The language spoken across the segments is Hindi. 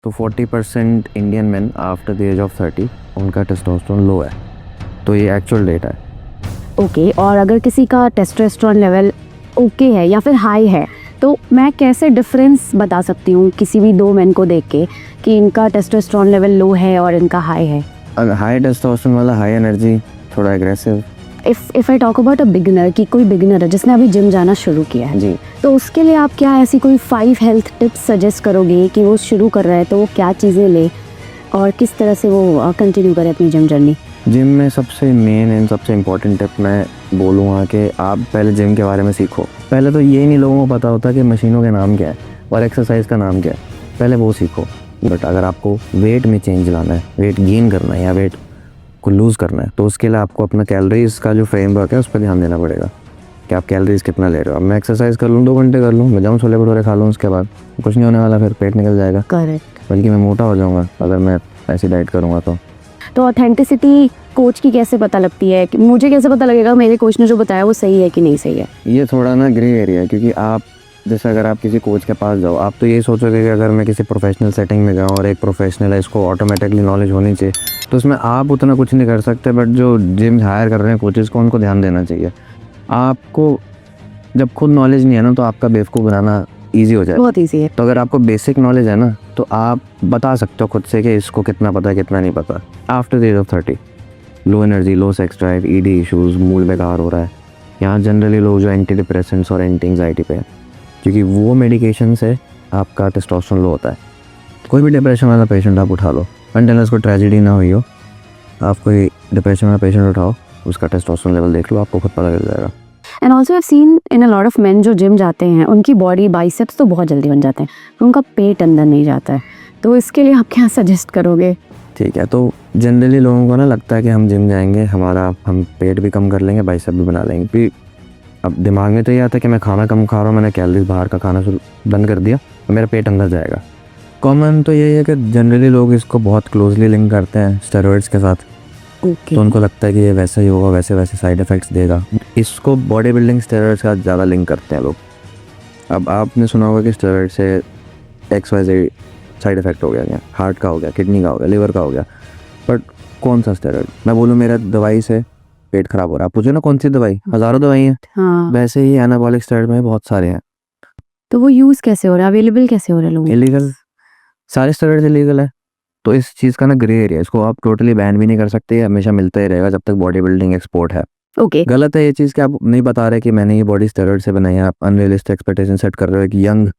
तो 40% Indian men after the age of 30 उनका टेस्टोस्टेरोन लो है। तो ये एक्चुअल डेटा है। ओके, और अगर किसी का टेस्टोस्टेरोन लेवल ओके है या फिर हाई है, तो मैं कैसे डिफरेंस बता सकती हूँ किसी भी दो मेन को देख के कि इनका टेस्टोस्टेरोन लेवल लो है और इनका हाई है? अगर हाई टेस्टोस्टेरोन वाला, हाई एनर्जी, थोड़ा aggressive. If I talk about a beginner, कि कोई बिगिनर है जिसने अभी जिम जाना शुरू किया है जी, तो उसके लिए आप क्या ऐसी कोई 5 हेल्थ टिप्स सजेस्ट करोगे कि वो शुरू कर रहा है तो वो क्या चीज़ें ले और किस तरह से वो कंटिन्यू करे अपनी जिम जर्नी? जिम में सबसे मेन एंड सबसे इम्पोर्टेंट टिप मैं बोलूँगा कि आप पहले जिम के बारे में सीखो। पहले तो ये नहीं लोगों को पता होता कि मशीनों के नाम क्या है और एक्सरसाइज का नाम क्या है, पहले वो सीखो। बट अगर आपको वेट में चेंज लाना है, वेट गेन करना है या वेट को लूज़ करना है, तो उसके लिए आपको अपना कैलोरीज का जो फ्रेमवर्क है उस पर ध्यान देना पड़ेगा कि आप कैलोरीज कितना ले रहे हो। अब मैं एक्सरसाइज कर लूँ 2 घंटे कर लूँ, मैं जाऊँ छोले भटूरे खा लूँ, उसके बाद कुछ नहीं होने वाला, फिर पेट निकल जाएगा, करेक्ट। बल्कि मैं मोटा हो जाऊँगा अगर मैं ऐसी डाइट करूँगा। तो ऑथेंटिसिटी कोच की कैसे पता लगती है? कि मुझे कैसे पता लगेगा मेरे कोच ने जो बताया वो सही है कि नहीं सही है? ये थोड़ा ना ग्रे एरिया है, क्योंकि आप जैसे अगर आप किसी कोच के पास जाओ, आप तो ये सोचोगे कि अगर मैं किसी प्रोफेशनल सेटिंग में गया और एक प्रोफेशनल है, इसको ऑटोमेटिकली नॉलेज होनी चाहिए, तो उसमें आप उतना कुछ नहीं कर सकते। बट जो जिम हायर कर रहे हैं कोचेज़ को, उनको ध्यान देना चाहिए। आपको जब खुद नॉलेज नहीं है ना, तो आपका बेवकूफ़ बनाना ईजी हो जाए। बहुत ईजी है। तो अगर आपको बेसिक नॉलेज है ना, तो आप बता सकते हो खुद से कि इसको कितना पता है कितना नहीं पता। After the age of 30 low energy, low sex drive, ED issues, mood बेकार हो रहा है, यहाँ जनरली लोग जो एंटी डिप्रेसेंट्स और एंटी एंग्जाइटी पे हैं, क्योंकि वो मेडिकेशन से आपका टेस्टोस्टेरोन लो होता है। कोई भी डिप्रेशन वाला पेशेंट आप उठा लो, अनटिल उसको ट्रेजेडी ना हुई हो, आप कोई डिप्रेशन वाला पेशेंट उठाओ, उसका टेस्टोस्टेरोन लेवल देख लो, आपको खुद पता चल जाएगा। And also I seen in a lot of main जो जिम जाते हैं उनकी बॉडी बाइसेप्स तो बहुत जल्दी बन जाते हैं, पर उनका पेट अंदर नहीं जाता है। तो इसके लिए आप क्या सजेस्ट करोगे? ठीक है, तो जनरली लोगों को ना लगता है कि हम जिम जाएंगे, हम पेट भी कम कर लेंगे, बाइसेप भी बना लेंगे। फिर अब दिमाग में तो ये आता है कि मैं खाना कम खा रहा हूँ, मैंने कैलोरीज बाहर का खाना बंद कर दिया, तो मेरा पेट अंदर जाएगा। कॉमन तो यही है कि जनरली लोग इसको बहुत क्लोजली लिंक करते हैं स्टेरॉइड्स के साथ। ओके। तो उनको लगता है कि ये वैसा ही होगा, वैसे वैसे साइड इफ़ेक्ट्स देगा। इसको बॉडी बिल्डिंग स्टेरॉइड्स का ज़्यादा लिंक करते हैं लोग। अब आपने सुना होगा कि स्टेरॉइड से XYZ साइड इफ़ेक्ट हो गया, क्या हार्ट का हो गया, किडनी का हो गया, लिवर का हो गया। बट कौन सा स्टेरॉइड? मैं बोलूँ मेरा दवाई से पेट खराब हो रहा है, आप पूछो ना कौन सी दवाई, हज़ारों दवाई हैं। हाँ, वैसे ही एनाबॉलिक स्टेरॉइड में बहुत सारे हैं। तो वो यूज़ कैसे हो रहा है, अवेलेबल कैसे हो रहा है लोगों को? इलीगल, सारे स्टेरॉइड इलीगल है। तो इस चीज़ का ना ग्रे एरिया, इसको आप टोटली बैन भी नहीं कर सकते, ये हमेशा मिलता ही रहेगा जब तक बॉडी बिल्डिंग एक्सपोर्ट है। ओके। गलत है ये चीज़ कि आप नहीं बता रहे कि मैंने ये बॉडी स्टेरॉइड से बनाई है। आप अनरियलिस्टिक एक्सपेक्टेशन सेट कर रहे हो एक यंग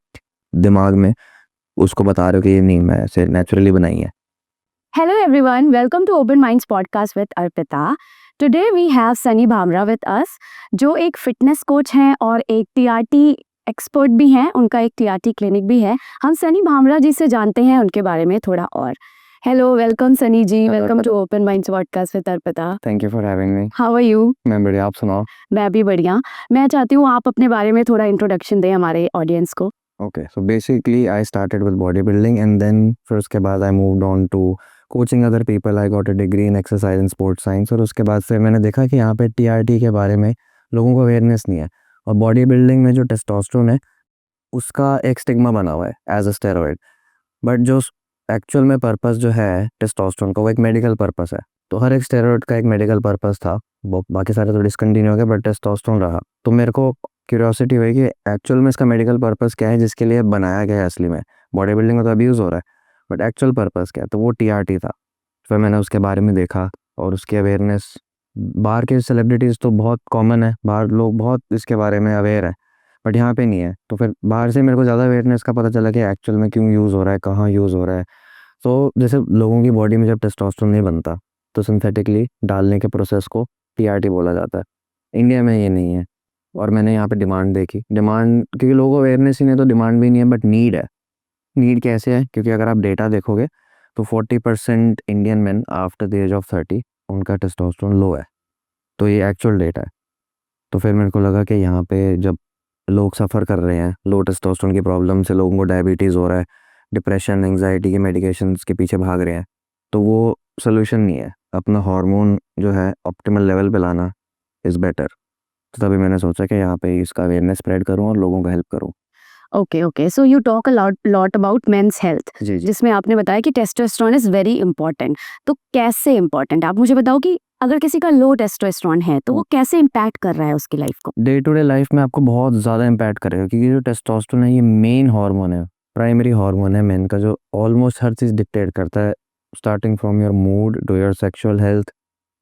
दिमाग में, उसको बता रहे हो कि ये नहीं, मैं ऐसे नेचुरली बनाई है। Hello everyone, welcome to Open Minds podcast with Arpita. Today we have Sunny Bhamra with us, जो एक फिटनेस कोच हैं और एक टीआरटी एक्सपर्ट भी हैं, उनका एक टीआरटी क्लिनिक भी है। हम सनी भामरा जी से जानते हैं उनके बारे में थोड़ा और। Hello, welcome Sunny ji, welcome to open minds podcast with Arpita. Thank you for having me. How are you? मैं बढ़िया, आप सुनाओ। मैं भी बढ़िया। मैं चाहती हूँ आप अपने बारे में थोड़ा इंट्रोडक्शन दें हमारे ऑडियंस को। Okay, so basically I started with body building and then फिर उसके बाद I moved on to coaching other people. I got a degree in exercise and sports science. और उसके बाद फिर मैंने देखा कि यहाँ पे टीआरटी के बारे में लोगों को अवेयरनेस नहीं है, और बॉडी बिल्डिंग में जो टेस्टोस्टेरोन है उसका एक स्टिग्मा बना हुआ है एज अ स्टेरॉइड। बट जो एक्चुअल में पर्पस जो है टेस्टोस्टेरोन का, वो एक मेडिकल पर्पस है। तो हर एक स्टेरॉइड का एक मेडिकल पर्पस था, वो बाकी सारे तो डिसकंटिन्यू हो गए, बट टेस्टोस्टेरोन रहा। तो मेरे को क्यूरियोसिटी हुई कि एक्चुअल में इसका मेडिकल पर्पस क्या है, जिसके लिए बनाया गया है असली में। बॉडी बिल्डिंग में तो अब्यूज़ हो रहा है, बट एक्चुअल पर्पस क्या है, तो वो टीआरटी था। फिर मैंने उसके बारे में देखा और उसकी अवेयरनेस, बाहर के सेलिब्रिटीज़ तो बहुत कॉमन है, बाहर लोग बहुत इसके बारे में अवेयर है, बट यहाँ पे नहीं है। तो फिर बाहर से मेरे को ज़्यादा अवेयरनेस का पता चला कि एक्चुअल में क्यों यूज़ हो रहा है, कहाँ यूज़ हो रहा है। तो जैसे लोगों की बॉडी में जब टेस्टोस्टेरोन नहीं बनता, तो सिंथेटिकली डालने के प्रोसेस को टीआरटी बोला जाता है। इंडिया में ये नहीं है, और मैंने यहाँ पे डिमांड देखी। डिमांड क्योंकि लोगों को अवेयरनेस ही नहीं, तो डिमांड भी नहीं है, बट नीड है। नीड कैसे है? क्योंकि अगर आप डेटा देखोगे तो 40% Indian men after the age of 30 उनका टेस्टोस्टेरोन लो है। तो ये एक्चुअल डेटा है। तो फिर मेरे को लगा कि यहाँ पे जब लोग सफ़र कर रहे हैं लो टेस्टोस्टेरोन की प्रॉब्लम से, लोगों को डायबिटीज़ हो रहा है, डिप्रेशन एंग्जाइटी के मेडिकेशंस के पीछे भाग रहे हैं, तो वो सोल्यूशन नहीं है। अपना हार्मोन जो है ऑप्टिमल लेवल पे लाना इज़ बेटर। तो तभी मैंने सोचा कि यहाँ पे इसका अवेयरनेस स्प्रेड करूँ और लोगों को हेल्प करूँ। Okay okay, so you talk a lot about men's health, जी जी। जिसमें आपने बताया कि टेस्टोस्टेरोन इज वेरी इंपॉर्टेंट। तो कैसे इंपॉर्टेंट, आप मुझे बताओ कि अगर किसी का लो टेस्टोस्टेरोन है तो वो कैसे इम्पैक्ट कर रहा है उसकी लाइफ को? डे टू डे लाइफ में आपको बहुत ज़्यादा इम्पैक्ट करेगा, क्योंकि जो टेस्टोस्टेरोन है ये मेन हार्मोन है, प्राइमरी हार्मोन है मेन का, जो ऑलमोस्ट हर चीज़ डिक्टेट करता है, starting from your mood to your sexual health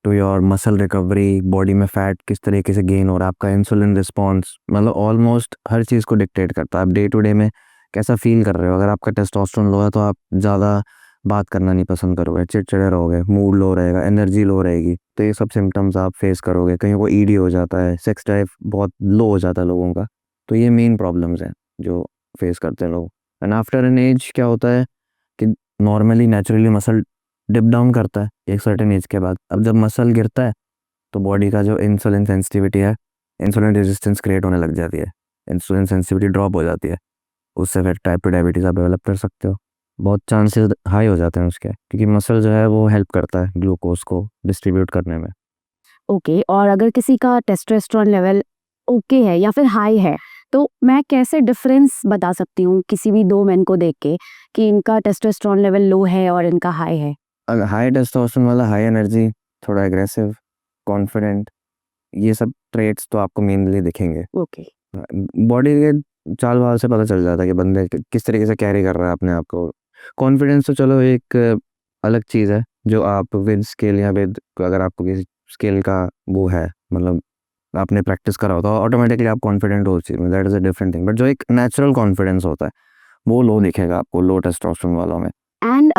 to your muscle recovery, body में फैट किस तरीके से गेन हो रहा है, आपका इंसुलिन रिस्पॉन्स, मतलब ऑलमोस्ट हर चीज़ को डिक्टेट करता है। आप डे टू डे में कैसा फील कर रहे हो, अगर आपका टेस्टोस्टेरोन लो है तो आप ज़्यादा बात करना नहीं पसंद करोगे, चिड़चिड़े रहोगे, मूड लो रहेगा, एनर्जी लो रहेगी, तो ये सब सिम्टम्स आप फेस करोगे। कहीं को ईडी हो जाता है, सेक्स ड्राइव बहुत लो हो जाता है लोगों का, तो ये मेन प्रॉब्लम्स हैं जो फेस करते हैं लोग। एंड आफ्टर एन एज क्या होता है कि normally naturally muscle dip down करता है एक सर्टेन एज के बाद। अब जब मसल गिरता है तो बॉडी का जो इंसुलिन सेंसिटिविटी है, इंसुलिन रेजिस्टेंस क्रिएट होने लग जाती है, इंसुलिन सेंसिटिविटी ड्रॉप हो जाती है, उससे फिर टाइप 2 डायबिटीज़ आप डेवलप कर सकते हो। बहुत चांसेस हाई हो जाते हैं उसके, क्योंकि मसल जो है वो हेल्प करता है ग्लूकोज को डिस्ट्रीब्यूट करने में। ओके, और अगर किसी का टेस्टोस्टेरोन लेवल ओके है या फिर हाई है, तो मैं कैसे डिफरेंस बता सकती हूँ किसी भी दो मेन को देख के कि इनका टेस्टोस्टेरोन लेवल लो है और इनका हाई है? अगर हाई टेस्टोस्टेरोन वाला, हाई एनर्जी, थोड़ा एग्रेसिव, कॉन्फिडेंट, ये सब ट्रेट्स तो आपको मेनली दिखेंगे। ओके। बॉडी के चाल भाव से पता चल जाता है कि बंदे किस तरीके से कैरी कर रहा है अपने आप को। कॉन्फिडेंस तो चलो एक अलग चीज़ है, जो आप विद स्किल या विद, अगर आपको किसी स्किल का वो है, मतलब आपने प्रैक्टिस करा होता है, ऑटोमेटिकली आप कॉन्फिडेंट हो उस चीज़ में, that is a different thing. But जो एक नेचुरल कॉन्फिडेंस होता है वो लो दिखेगा आपको लो टेस्टोस्टेरोन वालों में। And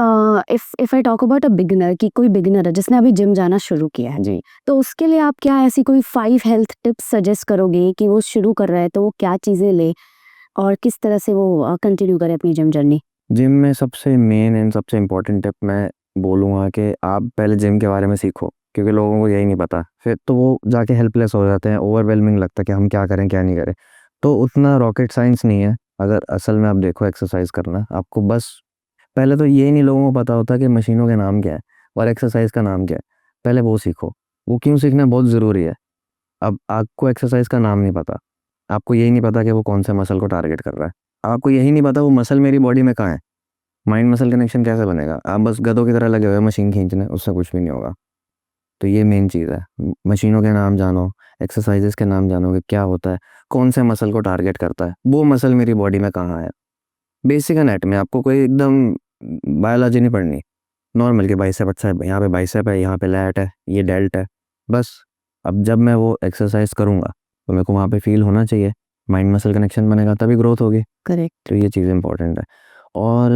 if I talk about a beginner, कि कोई बिगिनर है जिसने अभी जिम जाना शुरू किया है, जी। तो उसके लिए आप क्या ऐसी कोई 5 हेल्थ टिप्स सजेस्ट करोगे कि वो शुरू कर रहा है तो वो क्या चीज़ें ले और किस तरह से वो कंटिन्यू करे अपनी जिम जर्नी? जिम में सबसे मेन एंड सबसे इम्पोर्टेंट टिप मैं बोलूँगा कि आप पहले जिम के बारे में सीखो, क्योंकि लोगों को यही नहीं पता, फिर तो वो जाके हेल्पलेस हो जाते हैं, ओवरवेलमिंग लगता है कि हम क्या करें क्या नहीं करें। तो उतना रॉकेट साइंस नहीं है, अगर असल में आप देखो एक्सरसाइज करना, आपको बस पहले तो ये नहीं लोगों को पता होता कि मशीनों के नाम क्या है और एक्सरसाइज का नाम क्या है, पहले वो सीखो। वो क्यों सीखना बहुत ज़रूरी है। अब आपको एक्सरसाइज का नाम नहीं पता, आपको यही नहीं पता कि वो कौन से मसल को टारगेट कर रहा है, आपको यही नहीं पता वो मसल मेरी बॉडी में कहाँ है, माइंड मसल कनेक्शन कैसे बनेगा। आप बस गधों की तरह लगे हुए हैं मशीन खींचने, उससे कुछ भी नहीं होगा। तो ये मेन चीज़ है, मशीनों के नाम जानो, एक्सरसाइजेस के नाम जानो कि क्या होता है, कौन से मसल को टारगेट करता है, वो मसल मेरी बॉडी में कहाँ है। बेसिक एनाटॉमी, आपको कोई एकदम बायोलॉजी नहीं पढ़नी, नॉर्मल के बाइसेप, अच्छा है यहाँ पे बाइसेप है, यहाँ पे लैट है, ये डेल्ट है, बस। अब जब मैं वो एक्सरसाइज करूँगा तो मेरे को वहाँ पे फील होना चाहिए, माइंड मसल कनेक्शन बनेगा तभी ग्रोथ होगी। करेक्ट। तो ये चीज़ इंपॉर्टेंट है। और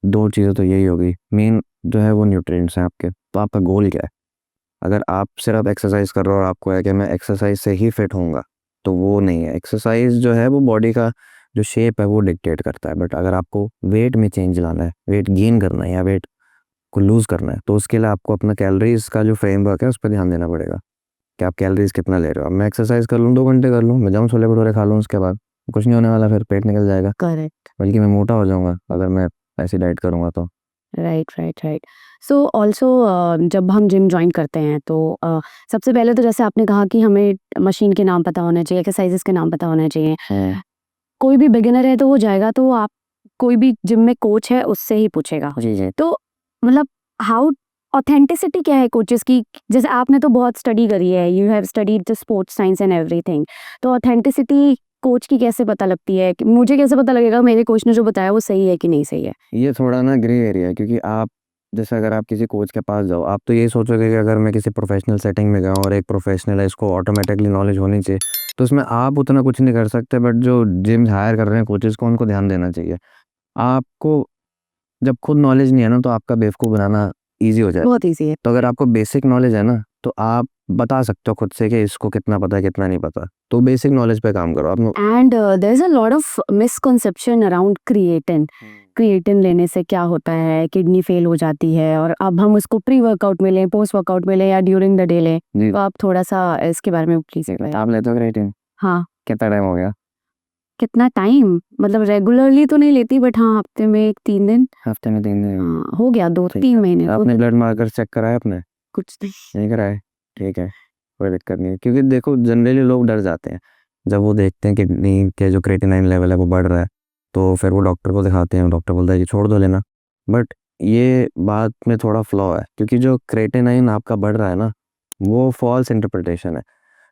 दो चीज़ें तो यही होगी मेन, जो है वो न्यूट्रिएंट्स हैं आपके। तो आपका गोल क्या है, अगर आप सिर्फ एक्सरसाइज कर रहे हो और आपको है कि मैं एक्सरसाइज से ही फिट होऊंगा, तो वो नहीं है। एक्सरसाइज जो है वो बॉडी का जो शेप है वो डिक्टेट करता है, बट अगर आपको वेट में चेंज लाना है, वेट गेन करना है या वेट को लूज़ करना है, तो उसके लिए आपको अपना कैलोरीज का जो फ्रेमवर्क है उस पर ध्यान देना पड़ेगा कि आप कैलोरीज कितना ले रहे हो। अब मैं एक्सरसाइज कर लूँ 2 घंटे कर लूँ, मैं जाऊँ छोले भटूरे खा लूँ, उसके बाद कुछ नहीं होने वाला, फिर पेट निकल जाएगा, करेक्ट। बल्कि मैं मोटा हो जाऊंगा अगर मैं ऐसी डाइट करूंगा तो। Right right right. So also जब हम जिम ज्वाइन करते हैं तो सबसे पहले तो जैसे आपने कहा कि हमें मशीन के नाम पता होने चाहिए, एक्सरसाइजेस के नाम पता होने चाहिए। कोई भी बिगिनर है तो वो जाएगा तो आप कोई भी जिम में कोच है उससे ही पूछेगा। जी जी। तो मतलब हाउ ऑथेंटिसिटी क्या है कोचेस की? जैसे आपने तो बहुत स्टडी करी है, you have studied the sports science and everything, तो ऑथेंटिसिटी कोच की कैसे पता लगती है? कि मुझे कैसे पता लगेगा मेरे कोच ने जो बताया वो सही है कि नहीं सही है? ये थोड़ा ना ग्रे एरिया है, क्योंकि आप जैसे अगर आप किसी कोच के पास जाओ, आप तो यही सोचोगे कि अगर मैं किसी प्रोफेशनल सेटिंग में गया हूँ और एक प्रोफेशनल है, इसको ऑटोमेटिकली नॉलेज होनी चाहिए, तो उसमें आप उतना कुछ नहीं कर सकते। बट जो जिम हायर कर रहे हैं कोचेज़ को, उनको ध्यान देना चाहिए। आपको जब खुद नॉलेज नहीं है ना, तो आपका बेवकूफ़ बनाना ईज़ी हो जाए। बहुत ईजी है। तो अगर आपको बेसिक नॉलेज है ना, तो आप बता सकते हो खुद से कि इसको कितना पता है कितना नहीं पता, तो बेसिक नॉलेज पे काम करो आप। And there is a lot of misconception around creatine. Creatine लेने से क्या होता है, किडनी फेल हो जाती है, और अब हम उसको प्री वर्कआउट में लें, पोस्ट वर्कआउट में लें या ड्यूरिंग द डे लें, जी। तो आप थोड़ा सा इसके बारे में प्लीज बताइए। आप लेते हो क्रिएटिन? हाँ। कितना टाइम हो गया? कितना टाइम मतलब रेगुलरली तो नहीं लेती, बट हाँ हफ्ते में 3 दिन। हफ्ते में 3 दिन? हाँ, हो गया ठीक। 2-3 महीने तो आपने ब्लड मार्कर चेक कराया आपने? कुछ नहीं। नहीं कराए? ठीक है, कोई दिक्कत नहीं है, क्योंकि देखो जनरली लोग डर जाते हैं जब वो देखते हैं कि किडनी के जो क्रिएटिनिन लेवल है वो बढ़ रहा है, तो फिर वो डॉक्टर को दिखाते हैं, डॉक्टर बोलता है कि छोड़ दो लेना। बट ये बात में थोड़ा फ्लॉ है, क्योंकि जो क्रेटिनाइन आपका बढ़ रहा है ना, वो फॉल्स इंटरप्रिटेशन है।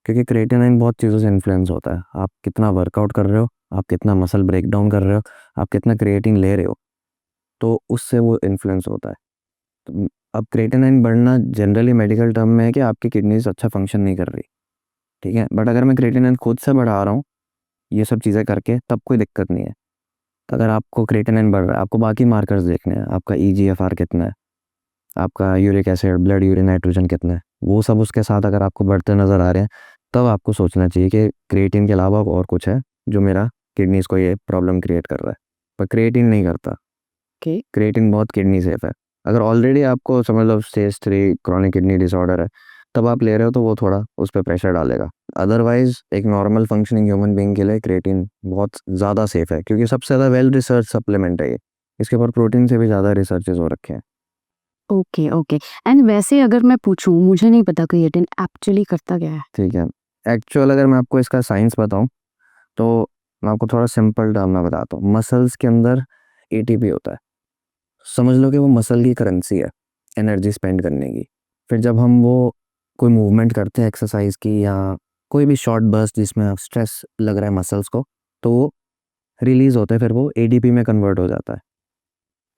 क्योंकि क्रेटिनाइन बहुत चीज़ों से इन्फ्लुएंस होता है। आप कितना वर्कआउट कर रहे हो, आप कितना मसल ब्रेक डाउन कर रहे हो, आप कितना क्रिएटिन ले रहे हो, तो उससे वो इन्फ्लुएंस होता है। तो अब क्रेटिनाइन बढ़ना जनरली मेडिकल टर्म में है कि आपकी किडनीज अच्छा फंक्शन नहीं कर रही, ठीक है। बट अगर मैं क्रेटिनाइन खुद से बढ़ा रहा हूँ ये सब चीज़ें करके, तब कोई दिक्कत नहीं है। अगर आपको क्रेटिनाइन बढ़ रहा है, आपको बाकी मार्कर्स देखने हैं, आपका ईजीएफआर कितना है, आपका uric acid, blood urine nitrogen कितना है, वो सब उसके साथ अगर आपको बढ़ते नज़र आ रहे हैं, तब आपको सोचना चाहिए कि क्रिएटिन के अलावा और कुछ है जो मेरा किडनीज को ये प्रॉब्लम क्रिएट कर रहा है। पर क्रिएटिन नहीं करता। ओके। क्रिएटिन बहुत किडनी सेफ है। अगर ऑलरेडी आपको समझ लो स्टेज 3 क्रॉनिक किडनी डिसऑर्डर है, तब आप ले रहे हो तो वो थोड़ा उस पर प्रेशर डालेगा। अदरवाइज एक नॉर्मल फंक्शनिंग ह्यूमन बीइंग के लिए क्रिएटिन बहुत ज़्यादा सेफ है, क्योंकि सबसे ज़्यादा वेल रिसर्च सप्लीमेंट है ये। इसके ऊपर प्रोटीन से भी ज़्यादा रिसर्चेज हो रखे हैं। Okay okay. एंड वैसे अगर मैं पूछूं, मुझे नहीं पता क्रिएटिन एक्चुअली करता क्या है। ठीक है, एक्चुअल अगर मैं आपको इसका साइंस बताऊं, तो मैं आपको थोड़ा सिंपल टर्म में बताता हूँ। मसल्स के अंदर एटीपी होता है। समझ लो कि वो मसल की करेंसी है एनर्जी स्पेंड करने की। फिर जब हम वो कोई मूवमेंट करते हैं एक्सरसाइज की, या कोई भी शॉर्ट बर्स्ट जिसमें स्ट्रेस लग रहा है मसल्स को, तो वो रिलीज होता है, फिर वो एडीपी में कन्वर्ट हो जाता है।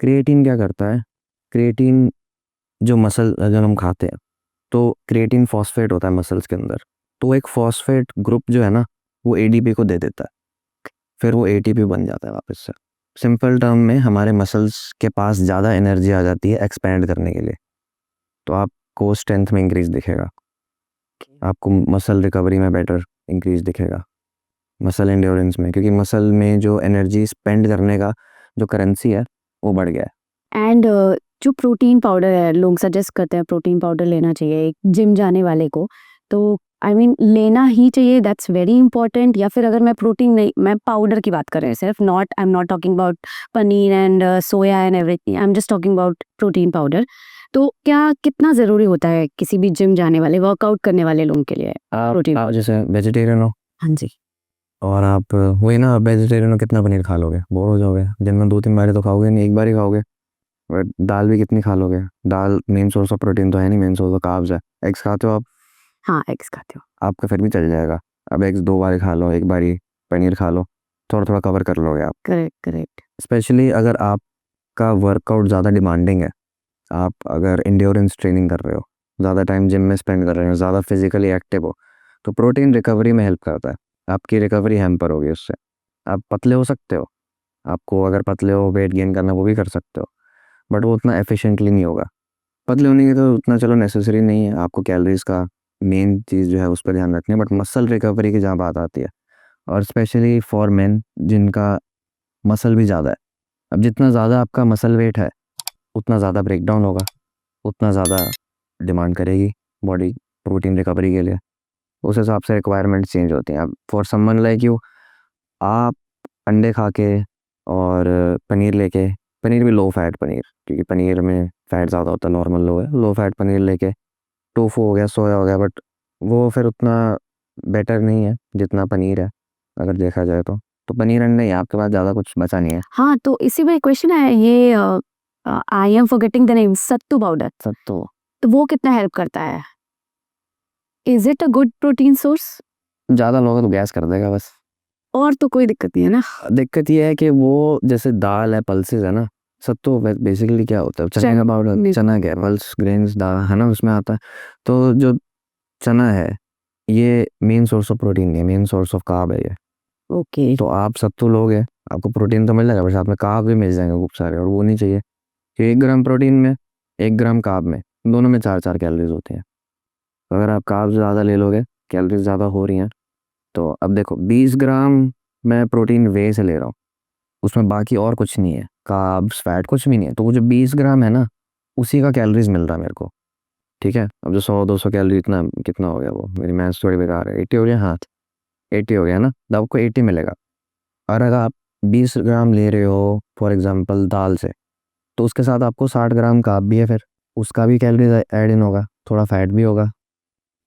क्रिएटिन क्या करता है, क्रिएटिन जो मसल जब हम खाते हैं, तो क्रिएटिन फॉस्फेट होता है मसल्स के अंदर, तो एक फॉस्फेट ग्रुप जो है ना, वो एडीपी को दे देता है, फिर वो एटीपी बन जाता है वापस से। सिंपल टर्म में हमारे मसल्स के पास ज़्यादा एनर्जी आ जाती है एक्सपैंड करने के लिए, तो आपको स्ट्रेंथ में इंक्रीज दिखेगा, आपको मसल रिकवरी में बेटर इंक्रीज दिखेगा, मसल एंड्योरेंस में, क्योंकि मसल में जो एनर्जी स्पेंड करने का जो करेंसी है वो बढ़ गया है। एंड जो प्रोटीन पाउडर है, लोग सजेस्ट करते हैं प्रोटीन पाउडर लेना चाहिए एक जिम जाने वाले को, तो आई मीन लेना ही चाहिए, दैट्स वेरी इंपॉर्टेंट। या फिर अगर मैं प्रोटीन नहीं, मैं पाउडर की बात कर रहे हैं सिर्फ, not I am not talking about paneer and soya and everything, I am just talking about protein powder. तो क्या कितना ज़रूरी होता है किसी भी जिम जाने वाले, वर्कआउट करने वाले लोगों के लिए प्रोटीन? आप जैसे वेजिटेरियन हो, हाँ जी। और आप वही ना, वेजिटेरियन हो, कितना पनीर खा लोगे, बोर हो जाओगे। दिन में 2-3 बारी तो खाओगे नहीं, एक बार ही खाओगे। बट दाल भी कितनी खा लोगे, दाल मेन सोर्स ऑफ प्रोटीन तो है नहीं, मेन सोर्स ऑफ कार्ब्स है। एग्स खाते हो आप, हाँ, एग्स खाते हो। आपका फिर भी चल जाएगा। अब एग्स 2 बारी खा लो, एक बारी पनीर खा लो, थोड़ा थोड़ा कवर कर लोगे आप। Correct correct. स्पेशली अगर आपका वर्कआउट ज़्यादा डिमांडिंग है, आप अगर इंड्योरेंस ट्रेनिंग कर रहे हो, ज़्यादा टाइम जिम में स्पेंड कर रहे हो, ज़्यादा फिजिकली एक्टिव हो, तो प्रोटीन रिकवरी में हेल्प करता है। आपकी रिकवरी हैम्पर होगी उससे। आप पतले हो सकते हो, आपको अगर पतले हो वेट गेन करना, वो भी कर सकते हो, बट वो उतना एफिशिएंटली नहीं होगा। पतले होने की तो उतना चलो नेसेसरी नहीं है, आपको कैलोरीज का मेन चीज़ जो है उस पर ध्यान रखनी है। बट मसल रिकवरी की जहाँ बात आती है, और स्पेशली फॉर मेन जिनका मसल भी ज़्यादा है, अब जितना ज़्यादा आपका मसल वेट है, उतना ज़्यादा ब्रेक डाउन होगा, उतना ज़्यादा डिमांड करेगी बॉडी प्रोटीन रिकवरी के लिए। उस हिसाब से रिक्वायरमेंट चेंज होती हैं। अब फॉर समवन लाइक यू, आप अंडे खा के और पनीर लेके, पनीर भी लो फैट पनीर, क्योंकि पनीर में फैट ज़्यादा होता है, नॉर्मल लो है, लो फैट पनीर लेके, टोफू हो गया, सोया हो गया, बट वो फिर उतना बेटर नहीं है जितना पनीर है अगर देखा जाए तो पनीर अंडे ही, आपके पास ज़्यादा कुछ बचा नहीं है। हाँ, तो इसी में क्वेश्चन है ये, I am forgetting the name, sattu powder, तो वो कितना हेल्प करता है? Is it a good protein source? ज़्यादा लोग तो गैस कर देगा बस। और तो कोई दिक्कत नहीं है ना? दिक्कत ये है कि वो जैसे दाल है, पल्सेस है ना, सत्तू बेसिकली क्या होता है, चने का पाउडर, चना क्या, पल्स ग्रेन्स दाल है ना, उसमें आता है। तो जो चना है, ये मेन सोर्स ऑफ प्रोटीन नहीं है, मेन सोर्स ऑफ कार्ब है ये। ओके। तो आप सत्तू लोगे, आपको प्रोटीन तो मिल जाएगा, बट साथ में कार्ब भी मिल जाएंगे खूब सारे, और वो नहीं चाहिए। कि 1 ग्राम प्रोटीन में, 1 ग्राम कार्ब में, दोनों में 4-4 कैलोरीज होती हैं। तो अगर आप कार्ब ज़्यादा ले लोगे, कैलोरीज ज़्यादा हो रही हैं, तो अब देखो 20 ग्राम मैं प्रोटीन वे से ले रहा हूँ, उसमें बाकी और कुछ नहीं है, कार्ब्स फैट कुछ भी नहीं है, तो वो जो 20 ग्राम है ना, उसी का कैलोरीज मिल रहा है मेरे को। ठीक है, अब जो 100-200 कैलोरी, इतना कितना हो गया, वो मेरी मैथ्स थोड़ी बेकार है, 80 हो गया, हाँ 80 हो गया ना, तो आपको 80 मिलेगा। और अगर आप 20 ग्राम ले रहे हो फॉर एग्जांपल दाल से, तो उसके साथ आपको 60 ग्राम कार्ब भी है, फिर उसका भी कैलोरीज ऐड इन होगा, थोड़ा फैट भी होगा।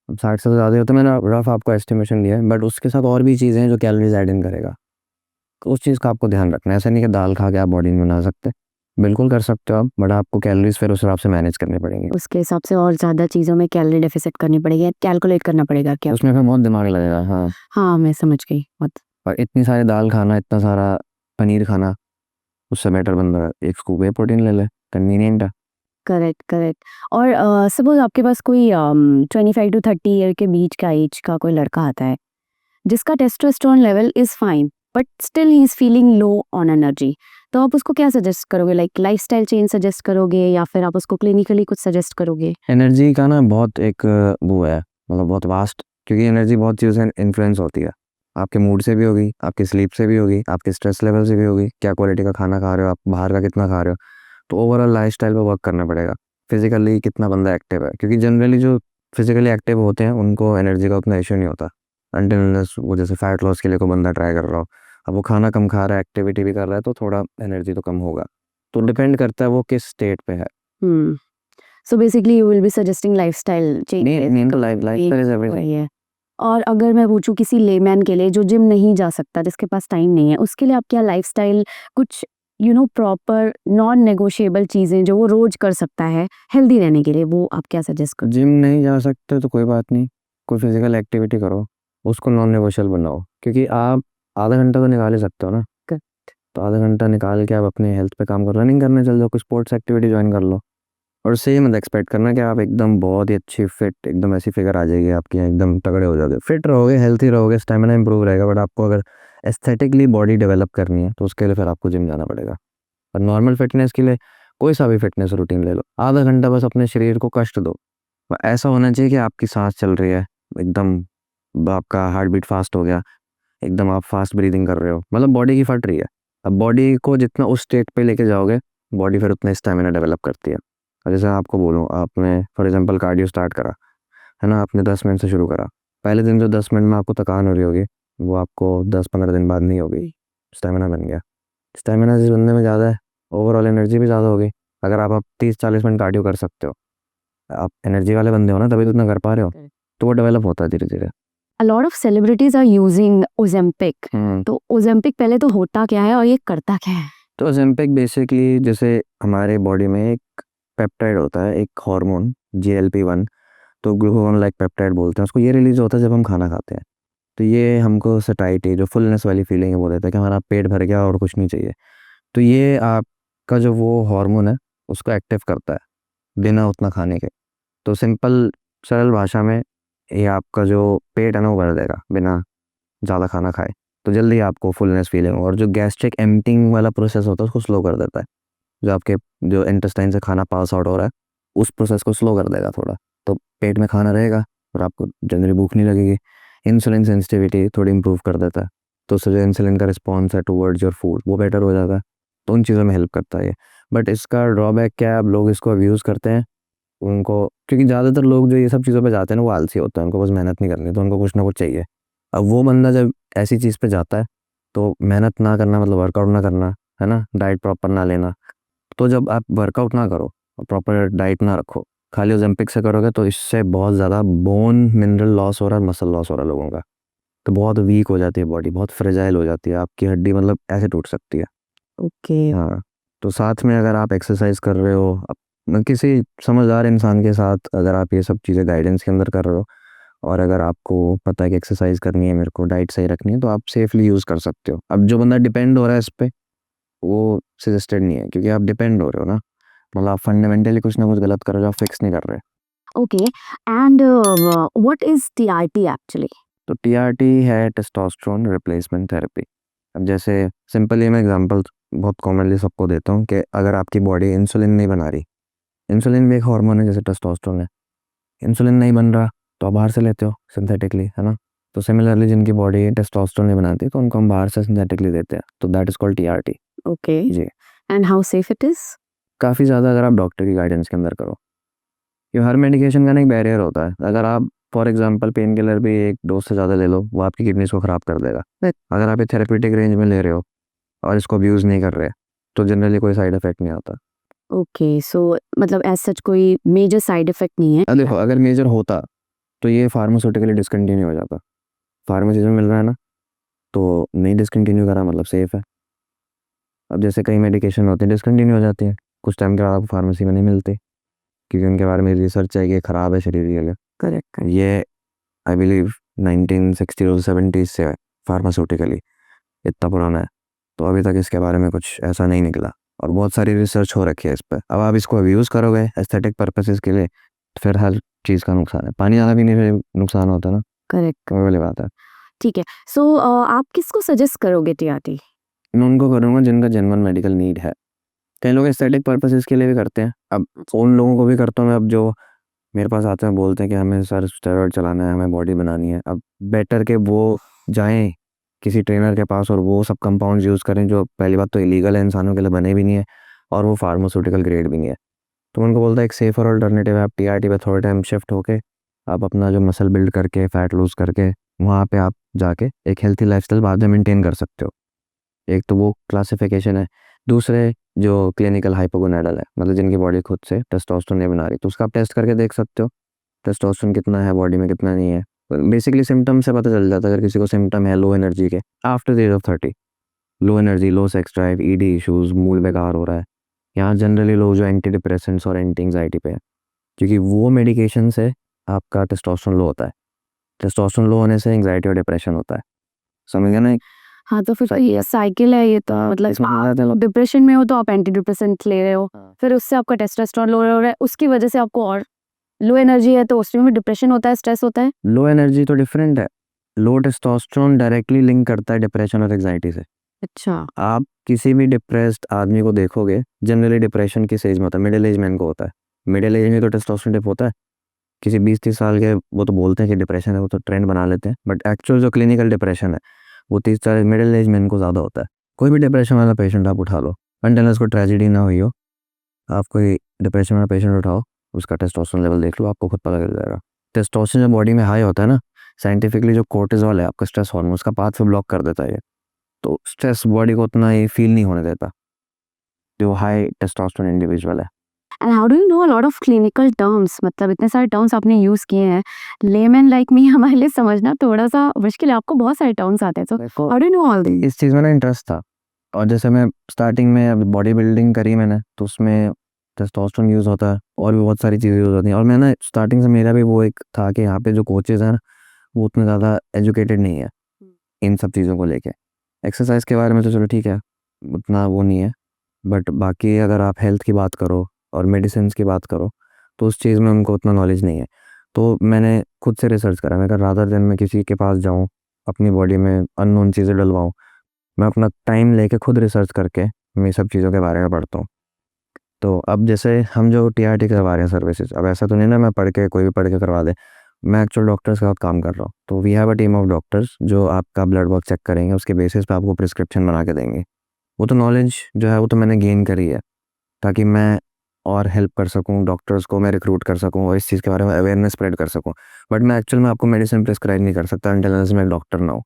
अब 60 से ज़्यादा हो तो मैंने रफ आपको एस्टिमेशन दिया है, बट उसके साथ और भी चीज़ें हैं जो कैलोरीज ऐड इन करेगा। उस चीज़ का आपको ध्यान रखना है। ऐसा नहीं कि दाल खा के आप बॉडी नहीं बना सकते, बिल्कुल कर सकते हो आप, बट आपको कैलोरीज फिर उस हिसाब से मैनेज करनी पड़ेंगी। उसके हिसाब से और ज़्यादा चीज़ों में कैलोरी डेफिसिट करनी पड़ेगी, कैलकुलेट करना पड़ेगा क्या? उसमें फिर बहुत दिमाग लगेगा। हाँ, हाँ, मैं समझ गई बहुत। और इतनी सारी दाल खाना, इतना सारा पनीर खाना, उससे बेटर बंदा एक स्कूप वे प्रोटीन ले ले, कन्वीनियंट है। Correct, correct. और सपोज़ आपके पास कोई 25 टू 30 ईयर के बीच का एज का कोई लड़का आता है, जिसका testosterone level is fine, but still he is feeling low on energy, तो आप उसको क्या सजेस्ट करोगे? लाइक लाइफ़स्टाइल चेंज सजेस्ट करोगे या फिर आप उसको क्लिनिकली कुछ सजेस्ट करोगे? एनर्जी का ना बहुत एक वो है, मतलब बहुत वास्ट, क्योंकि एनर्जी बहुत चीज़ों से इन्फ्लुएंस होती है। आपके मूड से भी होगी, आपकी स्लीप से भी होगी, आपके स्ट्रेस लेवल से भी होगी, क्या क्वालिटी का खाना खा रहे हो आप, बाहर का कितना खा रहे हो। तो ओवरऑल लाइफस्टाइल पे वर्क करना पड़ेगा। फिजिकली कितना बंदा एक्टिव है, क्योंकि जनरली जो फिजिकली एक्टिव होते हैं उनको एनर्जी का उतना इशू नहीं होता, अनटिल अनलेस वो जैसे फैट लॉस के लिए कोई बंदा ट्राई कर रहा हो, अब वो खाना कम खा रहा है, एक्टिविटी भी कर रहा है, तो थोड़ा एनर्जी तो कम होगा। तो डिपेंड करता है वो किस स्टेट पे है। Hmm. So basically you will be suggesting lifestyle changes मेन तो लाइफस्टाइल इज एवरीथिंग। वही है। और अगर मैं पूछूँ किसी लेमैन के लिए जो जिम नहीं जा सकता, जिसके पास टाइम नहीं है, उसके लिए आप क्या लाइफ़स्टाइल कुछ प्रॉपर नॉन नेगोशिएबल चीज़ें जो वो रोज़ कर सकता है हेल्दी रहने के लिए, वो आप क्या सजेस्ट करोगे? जिम नहीं जा सकते तो कोई बात नहीं, कोई फिजिकल एक्टिविटी करो, उसको नॉन नेगोशियल बनाओ, क्योंकि आप आधा घंटा तो निकाल ही सकते हो ना। तो आधा घंटा निकाल के आप अपने हेल्थ पे काम करो, रनिंग करने चल जाओ, कोई स्पोर्ट्स एक्टिविटी ज्वाइन कर लो। और उससे ये मत एक्सपेक्ट करना कि आप एकदम बहुत ही अच्छी फिट, एकदम ऐसी फिगर आ जाएगी आपकी, एकदम तगड़े हो जाओगे। फिट रहोगे, हेल्थी रहोगे, स्टेमिना इंप्रूव रहेगा, बट आपको अगर एस्थेटिकली बॉडी डेवलप करनी है तो उसके लिए फिर आपको जिम जाना पड़ेगा। और नॉर्मल फिटनेस के लिए कोई सा भी फिटनेस रूटीन ले लो, आधा घंटा बस अपने शरीर को कष्ट दो। ऐसा होना चाहिए कि आपकी सांस चल रही है एकदम, आपका हार्ट बीट फास्ट हो गया, एकदम आप फास्ट ब्रीदिंग कर रहे हो, मतलब बॉडी की फट रही है। अब बॉडी को जितना उस स्टेट पे लेके जाओगे, बॉडी फिर उतना स्टेमिना डेवलप करती है। और जैसे आपको बोलूँ, आपने फॉर एग्जांपल कार्डियो स्टार्ट करा है ना, आपने 10 मिनट से शुरू करा, पहले दिन जो 10 मिनट में आपको थकान हो रही होगी, वो आपको 10-15 दिन बाद नहीं होगी, स्टेमिना बन गया। स्टेमिना जिस बंदे में ज़्यादा है, ओवरऑल एनर्जी भी ज़्यादा होगी। अगर आप 30-40 मिनट कार्डियो कर सकते हो, आप एनर्जी वाले बंदे हो ना, तभी तो उतना कर पा रहे हो। करेक्ट। तो वो डेवलप होता है धीरे धीरे। A lot of celebrities are using Ozempic, तो ओज़ेम्पिक पहले तो होता क्या है और ये करता क्या है? तो ozempic बेसिकली जैसे हमारे बॉडी में एक पेप्टाइड होता है, एक हार्मोन GLP-1, तो ग्लूकागॉन लाइक पेप्टाइड बोलते हैं उसको, ये रिलीज होता है जब हम खाना खाते हैं। तो ये हमको सटाइटी, जो फुलनेस वाली फीलिंग है, वो देता है कि हमारा पेट भर गया और कुछ नहीं चाहिए। तो ये आपका जो वो हार्मोन है उसको एक्टिव करता है बिना उतना खाने के। तो सिंपल सरल भाषा में ये आपका जो पेट है ना वो भर देगा बिना ज़्यादा खाना खाए, तो जल्दी आपको फुलनेस फीलिंग, और जो गैस्ट्रिक एम्पटिंग वाला प्रोसेस होता है उसको स्लो कर देता है। जो आपके जो इंटेस्टाइन से खाना पास आउट हो रहा है, उस प्रोसेस को स्लो कर देगा थोड़ा, तो पेट में खाना रहेगा और आपको जनरली भूख नहीं लगेगी। इंसुलिन सेंसिटिविटी थोड़ी इंप्रूव कर देता है, तो उससे जो इंसुलिन का रिस्पॉन्स है टुवर्ड्स योर फूड वो बेटर हो जाता है। तो उन चीज़ों में हेल्प करता है ये। बट इसका ड्रॉबैक क्या है, अब लोग इसको अब्यूज़ करते हैं, उनको, क्योंकि ज़्यादातर लोग जो ये सब चीज़ों पे जाते हैं ना वो आलसी होते हैं, उनको बस मेहनत नहीं करनी, तो उनको कुछ ना कुछ चाहिए। अब वो बंदा जब ऐसी चीज़ पे जाता है, तो मेहनत ना करना मतलब वर्कआउट ना करना, है ना, डाइट प्रॉपर ना लेना। तो जब आप वर्कआउट ना करो और प्रॉपर डाइट ना रखो, खाली ओलंपिक से करोगे, तो इससे बहुत ज़्यादा बोन मिनरल लॉस हो रहा है, मसल लॉस हो रहा है लोगों का। तो बहुत वीक हो जाती है बॉडी, बहुत फ्रेजाइल हो जाती है, आपकी हड्डी मतलब ऐसे टूट सकती है। ओके। हाँ, तो साथ में अगर आप एक्सरसाइज कर रहे हो, किसी समझदार इंसान के साथ अगर आप ये सब चीज़ें गाइडेंस के अंदर कर रहे हो, और अगर आपको पता है कि एक्सरसाइज करनी है, मेरे को डाइट सही रखनी है, तो आप सेफली यूज़ कर सकते हो। अब जो बंदा डिपेंड हो रहा है इस पे, वो सजेस्टेड नहीं है, क्योंकि आप डिपेंड हो रहे हो ना, मतलब आप फंडामेंटली कुछ ना कुछ गलत कर रहे हो, आप फिक्स नहीं कर रहे। Okay. And what is TRT actually? तो TRT है टेस्टोस्टेरोन रिप्लेसमेंट थेरेपी। अब जैसे सिंपली मैं एग्जांपल बहुत कॉमनली सबको देता हूँ कि अगर आपकी बॉडी इंसुलिन नहीं बना रही, इंसुलिन भी एक हार्मोन है जैसे टेस्टोस्टेरोन है, इंसुलिन नहीं बन रहा तो आप बाहर से लेते हो सिंथेटिकली, है ना। तो सिमिलरली जिनकी बॉडी टेस्टोस्टेरोन नहीं बनाती, तो उनको हम बाहर से सिंथेटिकली देते हैं, तो that is called TRT। Okay. जी, and how safe it is? काफ़ी ज़्यादा अगर आप डॉक्टर की गाइडेंस के अंदर करो। ये हर मेडिकेशन का ना एक बैरियर होता है, अगर आप फॉर एग्जांपल पेन किलर भी एक डोज से ज़्यादा ले लो, वो आपकी किडनीज को ख़राब कर देगा। अगर आप ये थेरेपेटिक रेंज में ले रहे हो और इसको अब्यूज़ नहीं कर रहे, तो जनरली कोई साइड इफेक्ट नहीं आता। ओके, सो मतलब एज़ सच कोई मेजर साइड इफ़ेक्ट नहीं है? अब देखो, अगर मेजर होता तो ये फार्मास्यूटिकली डिसकंटिन्यू हो जाता। फार्मेसी में मिल रहा है ना, तो नहीं डिसकंटिन्यू करा मतलब सेफ़ है। अब जैसे कई मेडिकेशन होते हैं डिसकंटिन्यू हो जाते हैं, कुछ टाइम के बाद आपको फार्मेसी में नहीं मिलते क्योंकि उनके बारे में रिसर्च है कि ख़राब है शरीर के लिए। करेक्ट। ये आई बिलीव 1960 और 70 से है फार्मास्यूटिकली, इतना पुराना है। तो अभी तक इसके बारे में कुछ ऐसा नहीं निकला और बहुत सारी रिसर्च हो रखी है इस पर। अब आप इसको अब्यूज़ करोगे एस्थेटिक पर्पसेस के लिए तो फिर हर चीज़ का नुकसान है। पानी ज़्यादा पीने से नुकसान होता है ना, करेक्ट। वो वाली बात है। ठीक है। सो आप किसको सजेस्ट करोगे टीआरटी? मैं उनको करूँगा जिनका जेन्युइन मेडिकल नीड है। कई लोग एस्थेटिक पर्पसेस के लिए भी करते हैं, अब उन लोगों को भी करता हूँ मैं। अब जो मेरे पास आते हैं बोलते हैं कि हमें सर स्टेरॉइड चलाना है, हमें बॉडी बनानी है, अब बेटर के वो जाएं किसी ट्रेनर के पास और वो सब कंपाउंड्स यूज़ करें जो पहली बात तो इलीगल है, इंसानों के लिए बने भी नहीं है और वो फार्मास्यूटिकल ग्रेड भी नहीं है। तो मैं उनको बोलता है एक सेफ़र अल्टरनेटिव है, आप टीआरटी पे थोड़े टाइम शिफ्ट होके आप अपना जो मसल बिल्ड करके फैट लूज़ करके वहाँ पे आप जाके एक हेल्थी लाइफस्टाइल बाद में मेंटेन कर सकते हो। एक तो वो क्लासिफिकेशन है। दूसरे जो क्लिनिकल हाइपोगोनाडल है, मतलब जिनकी बॉडी खुद से टेस्टोस्टेरोन नहीं बना रही, तो उसका आप टेस्ट करके देख सकते हो टेस्टोस्टेरोन कितना है बॉडी में कितना नहीं है। बेसिकली सिम्टम से पता चल जाता है। अगर किसी को सिम्टम है लो एनर्जी के after the age of 30, low energy, low sex drive, ED issues, mood बेकार हो रहा है, यहाँ जनरली लोग जो एंटी डिप्रेसेंट्स और एंटी एंग्जाइटी पे है, क्योंकि वो मेडिकेशन से आपका टेस्टोस्टेरोन लो होता है। टेस्टोस्टेरोन लो होने से एंग्जाइटी और डिप्रेशन होता है। समझ गया ना? हाँ, तो फिर तो ये साइकिल है ये तो, मतलब इसमें आप चलो डिप्रेशन में हो तो आप एंटी डिप्रेसेंट ले रहे हो, फिर उससे आपका टेस्टोस्टेरोन लो हो रहा है, उसकी वजह से आपको और लो एनर्जी है तो उसमें भी डिप्रेशन होता है, स्ट्रेस होता है। लो एनर्जी तो डिफरेंट है। लो टेस्टोस्टेरोन डायरेक्टली लिंक करता है डिप्रेशन और एंग्जाइटी से। अच्छा। आप किसी भी डिप्रेस्ड आदमी को देखोगे, जनरली डिप्रेशन किस एज में होता है? मिडिल एज मैन को होता है। मिडिल एज में तो टेस्टोस्टेरोन डिप होता है। किसी 20-30 साल के वो तो बोलते हैं कि डिप्रेशन है, वो तो ट्रेंड बना लेते हैं, बट एक्चुअल जो क्लिनिकल डिप्रेशन है वो 30-40 मिडिल एज मैन को ज़्यादा होता है। कोई भी डिप्रेशन वाला पेशेंट आप उठा लो, अनटिल उसको ट्रेजेडी ना हुई हो, आप कोई डिप्रेशन वाला पेशेंट उठाओ, उसका टेस्टोस्टेरोन लेवल देख लो, आपको खुद पता चल जाएगा। टेस्टोस्टेरोन जब बॉडी में हाई होता है ना, साइंटिफिकली जो कोर्टिजोल है आपका स्ट्रेस हार्मोन, उसका पाथ ब्लॉक कर देता है ये, तो स्ट्रेस बॉडी को उतना ही फील नहीं होने देता जो हाई टेस्टोस्टेरोन इंडिविजुअल है। And how do you know a lot of clinical terms, मतलब इतने सारे टर्म्स आपने यूज किए हैं, लेमैन लाइक मी हमारे लिए समझना थोड़ा सा मुश्किल है, आपको बहुत सारे टर्म्स आते हैं, तो देखो how do you know all this? इस चीज़ में ना इंटरेस्ट था, और जैसे मैं स्टार्टिंग में अब बॉडी बिल्डिंग करी मैंने, तो उसमें टेस्टोस्टेरोन यूज़ होता है और भी बहुत सारी चीज़ें यूज़ होती हैं, और मैं ना स्टार्टिंग से मेरा भी वो एक था कि यहाँ पे जो कोचेज़ हैं ना वो उतने ज़्यादा एजुकेटेड नहीं है इन सब चीज़ों को लेके। एक्सरसाइज के बारे में तो चलो ठीक है, उतना वो नहीं है, बट बाकी अगर आप हेल्थ की बात करो और मेडिसिन्स की बात करो तो उस चीज़ में उनको उतना नॉलेज नहीं है। तो मैंने खुद से रिसर्च करा। मैं कहा रादर देन मैं किसी के पास जाऊँ, अपनी बॉडी में अननोन चीज़ें डलवाऊँ, मैं अपना टाइम लेके खुद रिसर्च करके मैं ये सब चीज़ों के बारे में पढ़ता हूँ। तो अब जैसे हम जो टीआरटी करवा रहे हैं सर्विसेज, अब ऐसा तो नहीं ना मैं पढ़ के कोई भी पढ़ के करवा दे, मैं एक्चुअल डॉक्टर्स के साथ काम कर रहा हूँ। तो we have a team of doctors जो आपका ब्लड वर्क चेक करेंगे, उसके बेसिस पे आपको प्रिस्क्रिप्शन बना के देंगे। वो तो नॉलेज जो है वो तो मैंने गेन करी है ताकि मैं और हेल्प कर सकूँ, डॉक्टर्स को मैं रिक्रूट कर सकूँ और इस चीज़ के बारे में अवेयरनेस स्प्रेड कर सकूँ। बट मैं एक्चुअल में आपको मेडिसिन प्रिस्क्राइब नहीं कर सकता अनटिल अनलेस मैं डॉक्टर ना हो।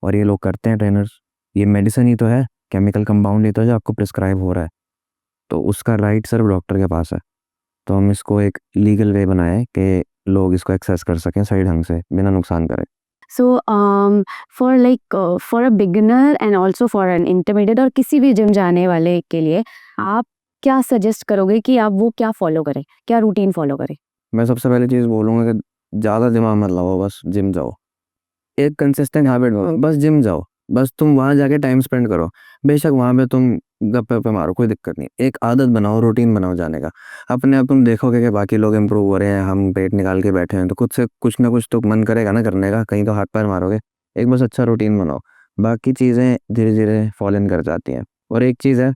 और ये लोग करते हैं ट्रेनर्स। ये मेडिसिन ही तो है, केमिकल कंपाउंड ही तो है जो आपको प्रिस्क्राइब हो रहा है, तो उसका राइट सिर्फ डॉक्टर के पास है। तो हम इसको एक लीगल वे बनाए कि लोग इसको एक्सेस कर सकें सही ढंग से बिना नुकसान करे। So for a beginner and also for an intermediate और किसी भी जिम जाने वाले के लिए आप क्या सजेस्ट करोगे कि आप वो क्या फॉलो करें, क्या रूटीन फॉलो करें? मैं सबसे पहली चीज़ बोलूँगा कि ज़्यादा दिमाग मत लगाओ, बस जिम जाओ। एक कंसिस्टेंट हैबिट बनाओ, बस जिम जाओ, बस तुम वहाँ जाके टाइम स्पेंड करो। बेशक वहाँ पे तुम गप्पे-वप्पे मारो, कोई दिक्कत नहीं। एक आदत बनाओ, रूटीन बनाओ जाने का। अपने आप तुम देखोगे कि बाकी लोग इम्प्रूव हो रहे हैं, हम पेट निकाल के बैठे हैं, तो खुद से कुछ ना कुछ तो मन करेगा ना करने का, कहीं तो हाथ-पैर मारोगे। एक बस अच्छा रूटीन बनाओ, बाकी चीज़ें धीरे-धीरे फॉल इन कर जाती हैं। और एक चीज़ है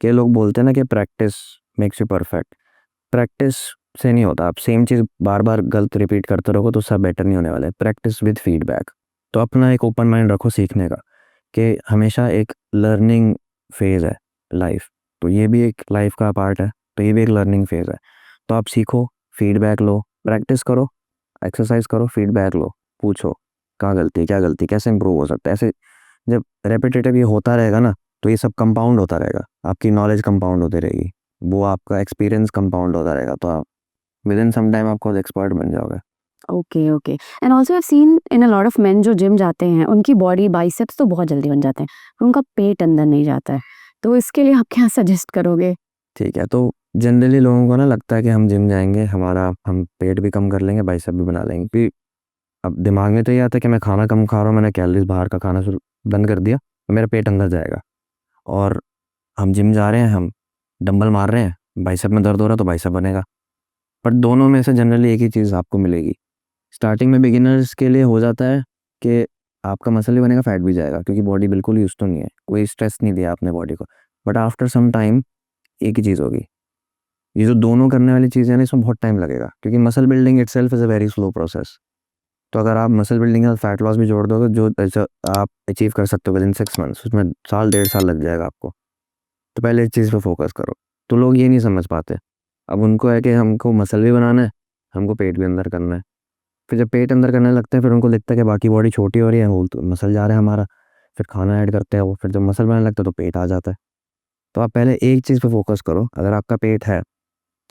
कि लोग बोलते हैं ना कि practice makes you perfect. Practice से नहीं होता, आप सेम चीज़ बार-बार गलत रिपीट करते रहोगे तो उससे बेटर नहीं होने वाला है। Practice with feedback. तो अपना एक ओपन माइंड रखो सीखने का, कि हमेशा एक लर्निंग फेज़ है लाइफ, तो ये भी एक लाइफ का पार्ट है, तो ये भी एक लर्निंग फेज़ है। तो आप सीखो, फीडबैक लो, प्रैक्टिस करो, एक्सरसाइज करो, फीडबैक लो, पूछो कहाँ गलती, क्या गलती, कैसे इंप्रूव हो सकता है। ऐसे जब रेपिटेटिव ये होता रहेगा ना, तो ये सब कंपाउंड होता रहेगा, आपकी नॉलेज कंपाउंड होती रहेगी, वो आपका एक्सपीरियंस कंपाउंड होता रहेगा, तो आप विद इन सम टाइम आप खुद एक्सपर्ट बन जाओगे। Okay okay. And also I seen in a lot of main जो जिम जाते हैं उनकी बॉडी बाइसेप्स तो बहुत जल्दी बन जाते हैं, पर उनका पेट अंदर नहीं जाता है, तो इसके लिए आप क्या सजेस्ट करोगे? ठीक है, तो जनरली लोगों को ना लगता है कि हम जिम जाएंगे, हम पेट भी कम कर लेंगे, बाइसेप भी बना लेंगे। फिर अब दिमाग में तो ये आता है कि मैं खाना कम खा रहा हूँ, मैंने कैलोरीज बाहर का खाना शुरू बंद कर दिया, तो मेरा पेट अंदर जाएगा। और हम जिम जा रहे हैं, हम डंबल मार रहे हैं, बाइसेप में दर्द हो रहा है तो बाइसेप बनेगा। पर दोनों में से जनरली एक ही चीज़ आपको मिलेगी। स्टार्टिंग में बिगिनर्स के लिए हो जाता है कि आपका मसल भी बनेगा, फैट भी जाएगा, क्योंकि बॉडी बिल्कुल यूज तो नहीं है, कोई स्ट्रेस नहीं दिया आपने बॉडी को। बट आफ्टर सम टाइम एक ही चीज़ होगी। ये जो दोनों करने वाली चीज़ें हैं ना, इसमें बहुत टाइम लगेगा, क्योंकि muscle building itself is a very slow process. तो अगर आप मसल बिल्डिंग के साथ फैट लॉस भी जोड़ दो, तो जो आप अचीव कर सकते हो विद इन 6 मंथ्स, उसमें साल 1.5 साल लग जाएगा आपको। तो पहले इस चीज़ पे फोकस करो। तो लोग ये नहीं समझ पाते। अब उनको है कि हमको मसल भी बनाना है, हमको पेट भी अंदर करना है। फिर जब पेट अंदर करने लगते हैं, फिर उनको दिखता है कि बाकी बॉडी छोटी हो रही है, वो तो मसल जा रहा है हमारा। फिर खाना ऐड करते हैं वो, फिर जब मसल बनाने लगता है तो पेट आ जाता है। तो आप पहले एक चीज़ पे फोकस करो। अगर आपका पेट है,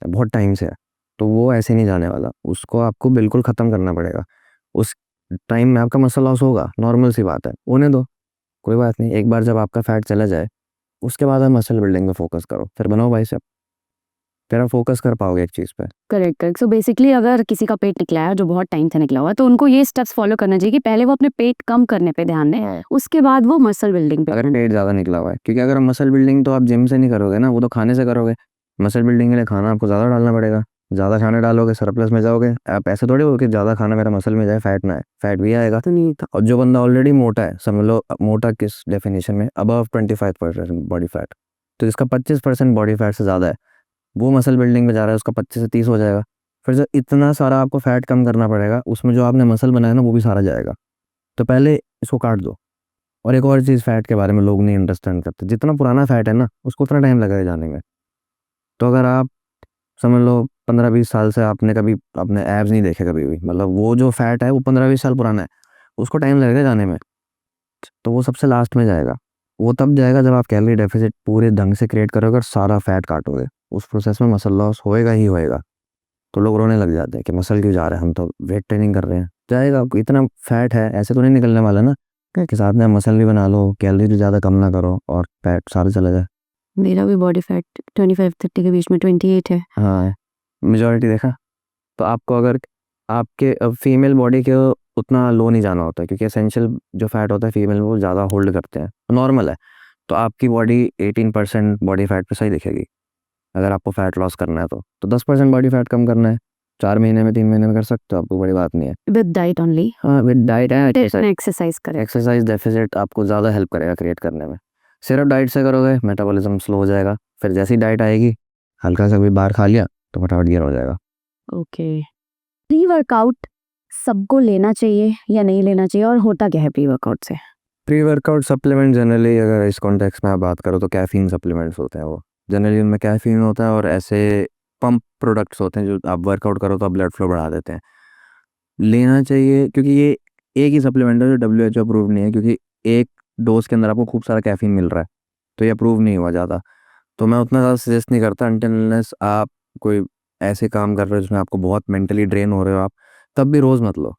बहुत टाइम से है, तो वो ऐसे नहीं जाने वाला, उसको आपको बिल्कुल ख़त्म करना पड़ेगा। उस टाइम में आपका मसल लॉस होगा, नॉर्मल सी बात है, होने दो, कोई बात नहीं। एक बार जब आपका फैट चला जाए, उसके बाद आप मसल बिल्डिंग पे फोकस करो, फिर बनाओ बाइसेप, फिर आप फोकस कर पाओगे एक चीज़ पे। Correct correct. सो बेसिकली अगर किसी का पेट निकला है जो बहुत टाइम से निकला हुआ है, तो उनको ये स्टेप्स फॉलो करना चाहिए कि पहले वो अपने पेट कम करने पे ध्यान दें, उसके बाद वो मसल बिल्डिंग पे। अगर पेट ज़्यादा निकला हुआ है, क्योंकि अगर मसल बिल्डिंग तो आप जिम से नहीं करोगे ना, वो तो खाने से करोगे। मसल बिल्डिंग के लिए खाना आपको ज़्यादा डालना पड़ेगा। ज़्यादा खाना डालोगे, सरप्लस में जाओगे। आप ऐसे थोड़ी हो कि ज़्यादा खाना मेरा मसल में जाए, फैट ना है, फैट भी आएगा। तो नहीं था। और जो बंदा ऑलरेडी मोटा है, समझ लो मोटा किस डेफिनेशन में, अबव 25% बॉडी फैट, तो जिसका 25% बॉडी फैट से ज़्यादा है, वो मसल बिल्डिंग में जा रहा है, उसका 25 से 30 हो जाएगा। फिर जब इतना सारा आपको फैट कम करना पड़ेगा, उसमें जो आपने मसल बनाया ना, वो भी सारा जाएगा। तो पहले इसको काट दो। और एक और चीज़ फैट के बारे में लोग नहीं अंडरस्टैंड करते, जितना पुराना फैट है ना, उसको उतना टाइम लगेगा जाने में। तो अगर आप समझ लो 15-20 साल से आपने कभी अपने एब्स नहीं देखे कभी भी, मतलब वो जो फैट है वो 15-20 साल पुराना है, उसको टाइम लगेगा जाने में। तो वो सबसे लास्ट में जाएगा। वो तब जाएगा जब आप कैलोरी डेफिसिट पूरे ढंग से क्रिएट करोगे और सारा फैट काटोगे। उस प्रोसेस में मसल लॉस होएगा ही होएगा। तो लोग रोने लग जाते हैं कि मसल क्यों जा रहा है, हम तो वेट ट्रेनिंग कर रहे हैं। जाएगा, इतना फैट है, ऐसे तो नहीं निकलने वाला ना कि साथ में मसल भी बना लो, कैलोरी ज़्यादा कम ना करो और फैट सारा चला जाए। मेरा भी बॉडी फैट 25-30 के बीच में 28 है। हाँ, मेजॉरिटी देखा। तो आपको अगर आपके फीमेल बॉडी के उतना लो नहीं जाना होता है, क्योंकि एसेंशियल जो फैट होता है फीमेल वो ज़्यादा होल्ड करते हैं, नॉर्मल है। तो आपकी बॉडी 18% बॉडी फैट पे सही दिखेगी। अगर आपको फैट लॉस करना है तो 10% बॉडी फैट कम करना है, 4 महीने में, 3 महीने में कर सकते हो, आपको बड़ी बात नहीं है। With diet only. हाँ, विद डाइट है। एक्सरसाइज करें। एक्सरसाइज डेफिसिट आपको ज़्यादा हेल्प करेगा क्रिएट करने में। सिर्फ डाइट से करोगे, मेटाबॉलिज्म स्लो हो जाएगा। फिर जैसी डाइट आएगी, हल्का सा भी बाहर खा लिया तो फटाफट गियर हो जाएगा। ओके। प्री वर्कआउट सबको लेना चाहिए या नहीं लेना चाहिए, और होता क्या है प्री वर्कआउट से? प्री वर्कआउट सप्लीमेंट जनरली, अगर इस कॉन्टेक्स्ट में आप बात करो, तो कैफीन सप्लीमेंट्स होते हैं वो। जनरली उनमें कैफीन होता है और ऐसे पंप प्रोडक्ट्स होते हैं जो आप वर्कआउट करो तो आप ब्लड फ्लो बढ़ा देते हैं। लेना चाहिए, क्योंकि ये एक ही सप्लीमेंट है जो WHO अप्रूव नहीं है, क्योंकि एक डोज के अंदर आपको खूब सारा कैफीन मिल रहा है, तो ये अप्रूव नहीं हुआ ज़्यादा। तो मैं उतना ज़्यादा सजेस्ट नहीं करता अनटिल अनलेस आप कोई ऐसे काम कर रहे हो जिसमें आपको बहुत मेंटली ड्रेन हो रहे हो आप, तब भी रोज़ मत लो।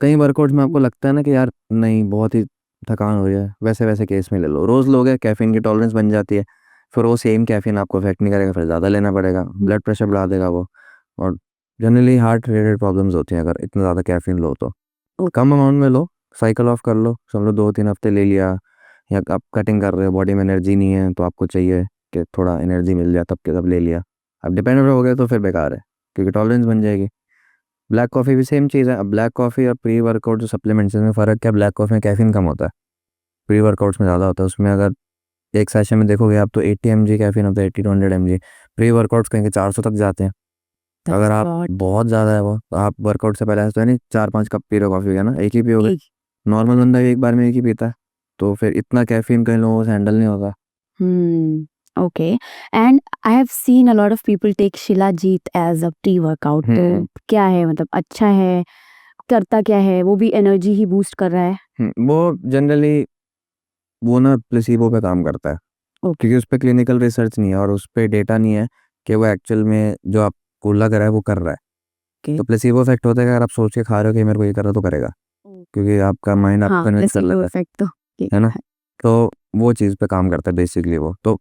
कई वर्कआउट्स में आपको लगता है ना कि यार नहीं, बहुत ही थकान हो रही है, वैसे वैसे केस में ले लो। रोज़ लोगे, कैफीन की टॉलरेंस बन जाती है, फिर वो सेम कैफीन आपको इफेक्ट नहीं करेगा, फिर ज़्यादा लेना पड़ेगा, ब्लड प्रेशर बढ़ा देगा वो। और जनरली हार्ट रिलेटेड प्रॉब्लम्स होती हैं अगर इतना ज़्यादा कैफीन लो तो। कम अमाउंट में लो, साइकिल ऑफ कर लो, समझो 2-3 हफ्ते ले लिया। या आप कटिंग कर रहे हो, बॉडी में एनर्जी नहीं है, तो आपको चाहिए कि थोड़ा एनर्जी मिल जाए, तब के तब ले लिया। अब डिपेंडेंट हो गए तो फिर बेकार है, क्योंकि टॉलरेंस बन जाएगी। ब्लैक कॉफ़ी भी सेम चीज़ है। अब ब्लैक कॉफ़ी और प्री वर्कआउट जो सप्लीमेंट्स में फ़र्क क्या, ब्लैक कॉफ़ी में कैफीन कम होता है, प्री वर्कआउट्स में ज़्यादा होता है। उसमें अगर एक सेशन में देखोगे आप तो 80 mg कैफीन होता है, 80 to 100 mg। प्री वर्कआउट्स कहेंगे 400 तक जाते हैं। अगर आप बहुत ज़्यादा है वो, तो आप वर्कआउट से पहले तो है नहीं 4-5 कप पी रहे हो कॉफ़ी का ना, एक ही पियोगे। नॉर्मल बंदा भी एक बार में एक ही पीता है, तो फिर इतना कैफीन कई लोगों से हैंडल नहीं होता। Okay. And I have seen a lot of people take shilajit as a pre workout, तो क्या है, मतलब अच्छा है, करता क्या है, वो भी एनर्जी ही बूस्ट कर रहा है? वो जनरली वो ना प्लेसिबो पे काम करता है, क्योंकि उस पर क्लिनिकल रिसर्च नहीं है और उस पर डेटा नहीं है कि वो एक्चुअल में जो आपको लग रहा है वो कर रहा है। तो प्लेसिबो इफेक्ट होता है कि अगर आप सोच के खा रहे हो कि मेरे को ये कर रहा तो करेगा, क्योंकि आपका माइंड आपको हाँ, कन्विंस कर प्लेसिबो लेता इफेक्ट तो है ना। तो वो चीज़ पे काम करता है बेसिकली वो। तो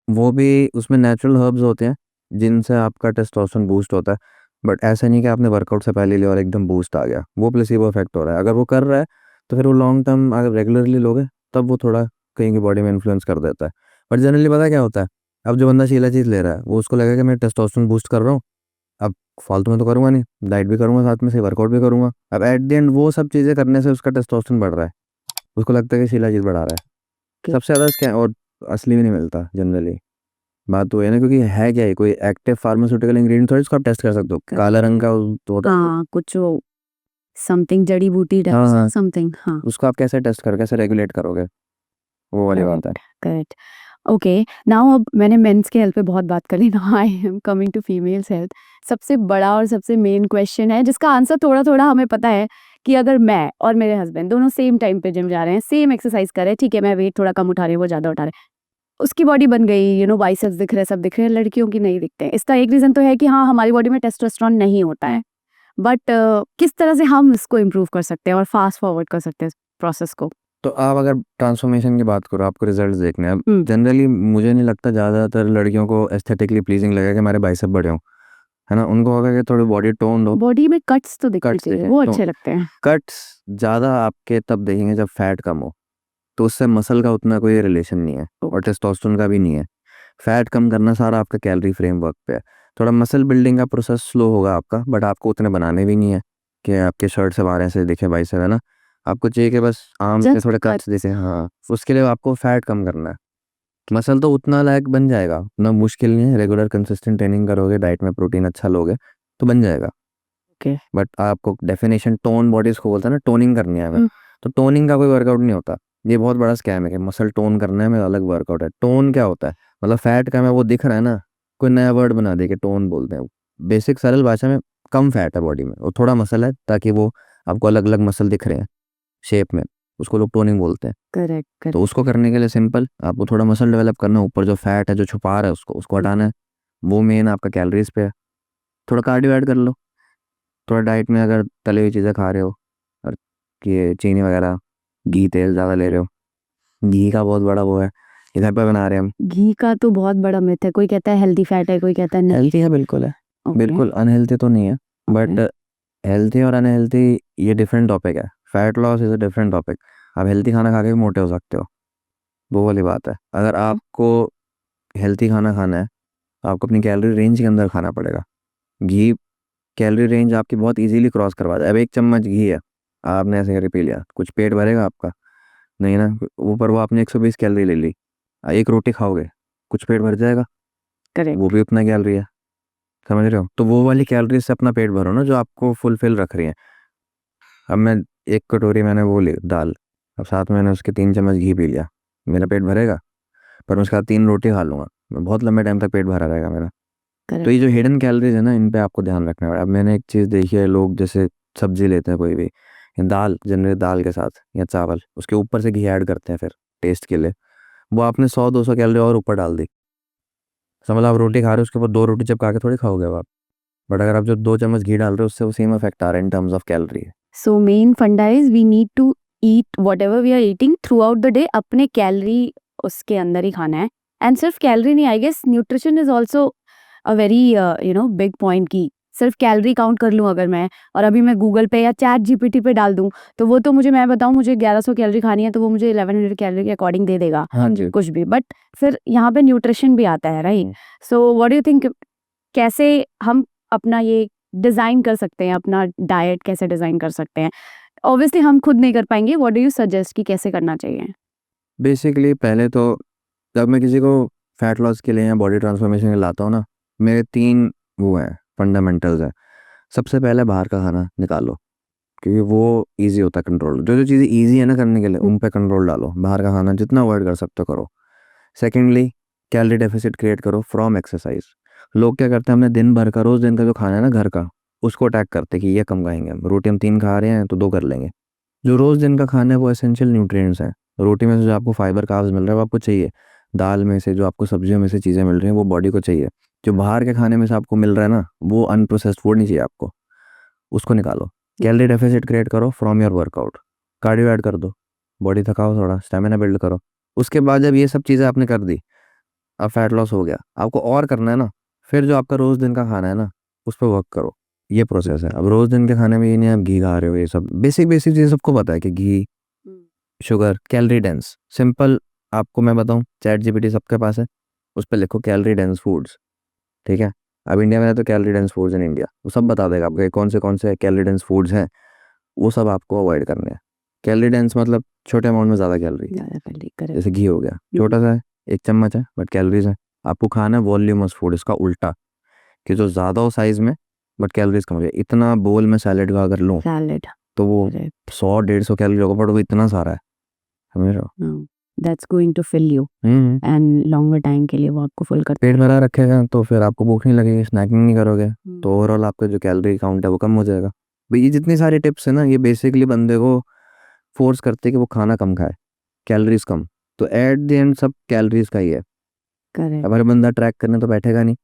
वो भी उसमें नेचुरल हर्ब्स होते हैं जिनसे आपका टेस्टोस्टेरोन बूस्ट होता है, बट ऐसा नहीं कि आपने वर्कआउट से पहले लिया और एकदम बूस्ट आ गया, वो प्लेसिबो इफेक्ट हो रहा है। अगर वो कर रहा है तो फिर वो लॉन्ग टर्म अगर रेगुलरली लोगे तब वो थोड़ा कहीं की बॉडी में इन्फ्लुएंस कर देता है। बट जनरली पता क्या होता है, अब जो बंदा शीला चीज़ ले रहा है वो उसको लगेगा कि मैं टेस्टोस्टेरोन बूस्ट कर रहा हूँ, अब फालतू में तो करूँगा नहीं, डाइट भी करूँगा साथ में से वर्कआउट भी करूँगा। अब एट द एंड वो सब चीज़ें करने से उसका टेस्टोस्टेरोन बढ़ रहा है, उसको लगता है कि शीला चीज़ बढ़ा रहा है। सबसे ज़्यादा स्कैम और असली में नहीं मिलता जनरली। बात तो है ना, क्योंकि है क्या है, कोई एक्टिव फार्मास्यूटिकल इंग्रेडिएंट थोड़ी इसको आप टेस्ट कर सकते हो। काला रंग का तो होता है, हाँ, कुछ वो समथिंग जड़ी बूटी हाँ समथिंग, हाँ, उसको आप कैसे टेस्ट करोगे, कैसे रेगुलेट करोगे, वो वाली बात है। करेक्ट। ओके, नाउ अब मैंने मेंस के हेल्थ पे बहुत बात कर ली, now I am coming to females health. सबसे बड़ा और सबसे मेन क्वेश्चन है जिसका आंसर थोड़ा थोड़ा हमें पता है कि अगर मैं और मेरे हस्बैंड दोनों सेम टाइम पे जिम जा रहे हैं, सेम एक्सरसाइज कर रहे हैं, ठीक है मैं वेट थोड़ा कम उठा रही हूँ, वो ज़्यादा उठा रहे हैं, उसकी बॉडी बन गई, बाइसेप्स दिख रहे हैं, सब दिख रहे हैं, लड़कियों की नहीं दिखते हैं। इसका एक रीज़न तो है कि हाँ, हमारी बॉडी में टेस्टोस्टेरोन नहीं होता है, बट किस तरह से हम इसको इम्प्रूव कर सकते हैं और फास्ट फॉरवर्ड कर सकते हैं प्रोसेस को? तो आप अगर ट्रांसफॉर्मेशन की बात करो, आपको रिजल्ट्स देखने हैं। हम्म। जनरली मुझे नहीं लगता ज़्यादातर लड़कियों को एस्थेटिकली प्लीजिंग लगेगा कि हमारे बाइसेप बड़े हों, है ना। उनको होगा कि थोड़ी बॉडी टोन हो, बॉडी में कट्स तो दिखने कट्स चाहिए, दिखे। वो तो अच्छे लगते हैं। कट्स ज़्यादा आपके तब देखेंगे जब फैट कम हो, तो उससे मसल का उतना कोई रिलेशन नहीं है और टेस्टोस्टेरोन का भी नहीं है। फैट कम करना सारा आपका कैलोरी फ्रेमवर्क पे है। थोड़ा मसल बिल्डिंग का प्रोसेस स्लो होगा आपका, बट आपको उतने बनाने भी नहीं है कि आपके शर्ट से बाहर ऐसे दिखे बाइसेप, है ना। आपको चाहिए कि बस आम से जस्ट थोड़े कट्स दिखे, हाँ। उसके लिए आपको फैट कम करना है। मसल तो उतना लायक बन जाएगा, उतना मुश्किल नहीं है। रेगुलर कंसिस्टेंट ट्रेनिंग करोगे, डाइट में प्रोटीन अच्छा लोगे तो बन जाएगा। ओके। बट आपको डेफिनेशन टोन बॉडी इसको बोलते हैं ना, टोनिंग करनी है हमें। तो टोनिंग का कोई वर्कआउट नहीं होता, ये बहुत बड़ा स्कैम है कि मसल टोन करना है, मेरा अलग वर्कआउट है। टोन क्या होता है, मतलब फैट कम है वो दिख रहा है ना, कोई नया वर्ड बना दे के टोन बोलते हैं। बेसिक सरल भाषा में कम फैट है बॉडी में और थोड़ा मसल है, ताकि वो आपको अलग अलग मसल दिख रहे हैं शेप में, उसको लोग टोनिंग बोलते हैं। करेक्ट। तो उसको करने के लिए सिंपल, आपको थोड़ा मसल डेवलप करना है, ऊपर जो फैट है जो छुपा रहा है उसको हटाना है। वो मेन आपका कैलोरीज पे है। थोड़ा कार्डियो ऐड कर लो, थोड़ा डाइट में अगर तली हुई चीज़ें खा रहे हो और ये चीनी वगैरह, घी तेल ज़्यादा ले रहे हो, घी का बहुत बड़ा वो है, ये घर पे बना रहे हैं हम। घी का तो बहुत बड़ा मिथ है, कोई कहता है हेल्दी फैट है, कोई कहता है नहीं। हेल्थी है, बिल्कुल है, ओके। बिल्कुल अनहेल्थी तो नहीं है। बट हेल्थी और अनहेल्थी ये डिफरेंट टॉपिक है। Fat loss is a different topic. आप हेल्थी खाना खा के भी मोटे हो सकते हो, वो वाली बात है। अगर आपको हेल्थी खाना खाना है तो आपको अपनी कैलोरी रेंज के अंदर खाना पड़ेगा। घी कैलोरी रेंज आपकी बहुत इजीली क्रॉस करवा दे। अब एक चम्मच घी है, आपने ऐसे करके पी लिया, कुछ पेट भरेगा आपका? नहीं ना। ऊपर वो आपने 120 कैलोरी ले ली, एक रोटी खाओगे, कुछ पेट भर जाएगा? करेक्ट। वो भी उतना कैलोरी है, समझ रहे हो। तो वो वाली कैलोरी से अपना पेट भरो ना, जो आपको फुलफिल रख रही है। अब मैं एक कटोरी मैंने वो ली दाल, अब साथ में मैंने उसके 3 चम्मच घी पी लिया, मेरा पेट भरेगा? पर उसके बाद 3 रोटी खा लूँगा, मैं बहुत लंबे टाइम तक पेट भरा रहेगा मेरा। तो ये जो हिडन कैलोरीज है ना, इन पे आपको ध्यान रखना है। अब मैंने एक चीज़ देखी है, लोग जैसे सब्जी लेते हैं कोई भी, या दाल, जनरली दाल के साथ या चावल, उसके ऊपर से घी ऐड करते हैं फिर टेस्ट के लिए। वो आपने 100-200 कैलोरी और ऊपर डाल दी। समझ लो आप रोटी खा रहे हो, उसके ऊपर 2 रोटी चिपका के थोड़ी खाओगे अब आप। बट अगर आप जो 2 चम्मच घी डाल रहे हो, उससे वो सेम इफेक्ट आ रहा है in terms of calorie. So main फंडा is we need to eat whatever we are eating throughout the day, अपने कैलोरी उसके अंदर ही खाना है। एंड सिर्फ कैलोरी नहीं, I guess nutrition is also a very big point की सिर्फ कैलोरी काउंट कर लूँ अगर मैं, और अभी मैं गूगल पे या चैट जीपीटी पे डाल दूँ, तो वो तो मुझे, मैं बताऊँ मुझे 1100 कैलोरी खानी है तो वो मुझे 1100 कैलोरी के अकॉर्डिंग दे देगा हाँ जी। कुछ भी। बट फिर यहाँ पे न्यूट्रिशन भी आता है, right? So what do you think, कैसे हम अपना ये डिज़ाइन कर सकते हैं, अपना डाइट कैसे डिज़ाइन कर सकते हैं? ऑब्वियसली हम खुद नहीं कर पाएंगे, व्हाट डू यू सजेस्ट कि कैसे करना चाहिए? बेसिकली पहले तो जब मैं किसी को फैट लॉस के लिए या बॉडी ट्रांसफॉर्मेशन के लिए लाता हूँ ना, मेरे 3 वो हैं फंडामेंटल्स हैं। सबसे पहले बाहर का खाना निकालो, क्योंकि वो इजी होता है कंट्रोल। जो जो चीज़ें इजी है ना करने के लिए, उन पे कंट्रोल डालो। बाहर का खाना जितना अवॉइड कर सकते हो करो। सेकेंडली, कैलोरी डेफिसिट क्रिएट करो फ्रॉम एक्सरसाइज। लोग क्या करते हैं, हमने दिन भर का रोज़ दिन का जो खाना है ना घर का, उसको अटैक करते हैं कि ये कम खाएंगे हम। रोटी हम 3 खा रहे हैं तो 2 कर लेंगे। जो रोज़ दिन का खाना है वो एसेंशियल न्यूट्रिएंट्स हैं। रोटी में से जो आपको फाइबर कार्ब्स मिल रहा है वो आपको चाहिए। दाल में से जो आपको सब्जियों में से चीज़ें मिल रही हैं वो बॉडी को चाहिए। जो बाहर के खाने में से आपको मिल रहा है ना, वो अनप्रोसेस्ड फूड नहीं चाहिए आपको। उसको निकालो, कैलोरी डेफिसिट क्रिएट करो from your workout, cardio add कर दो, बॉडी थकाओ, थोड़ा स्टेमिना बिल्ड करो। उसके बाद जब ये सब चीज़ें आपने कर दी, अब फैट लॉस हो गया, आपको और करना है ना, फिर जो आपका रोज़ दिन का खाना है ना, उस पर वर्क करो। ये प्रोसेस है। अब रोज़ दिन के खाने में ये नहीं आप घी खा रहे हो, ये सब बेसिक बेसिक चीज़ सबको पता है कि घी, शुगर, कैलोरी डेंस, सिंपल। आपको मैं बताऊं, चैट जीपीटी सबके पास है, उस पर लिखो कैलोरी डेंस फूड्स, ठीक है। अब इंडिया में है तो calorie dense foods in India, वो सब बता देगा आपको कौन से कैलोरी डेंस फूड्स हैं, वो सब आपको अवॉइड करने हैं। कैलोरी डेंस मतलब छोटे अमाउंट में ज़्यादा कैलोरी, करेक्ट। जैसे घी हो गया, छोटा सा है, 1 चम्मच है, बट कैलोरीज है। आपको खाना है वॉल्यूमस फूड, इसका उल्टा, कि जो ज़्यादा हो साइज़ में बट कैलोरीज कम हो जाए। इतना बोल में सैलेड का अगर लूँ सैलेड, तो वो 100-150 कैलोरी होगा, बट वो इतना सारा है, समझ रहे हो। That's going to fill you and longer time के लिए वो आपको फुल कर पेट भरा रखेगा तो फिर आपको भूख नहीं लगेगी, स्नैकिंग नहीं करोगे, तो ओवरऑल आपका जो कैलोरी काउंट है वो कम हो जाएगा। भाई ये जितनी सारी टिप्स है ना, ये बेसिकली बंदे को फोर्स करते हैं कि वो खाना कम खाए, कैलोरीज कम। तो एट द एंड सब कैलोरीज का ही है। करेक्ट। अगर बंदा ट्रैक करने तो बैठेगा नहीं,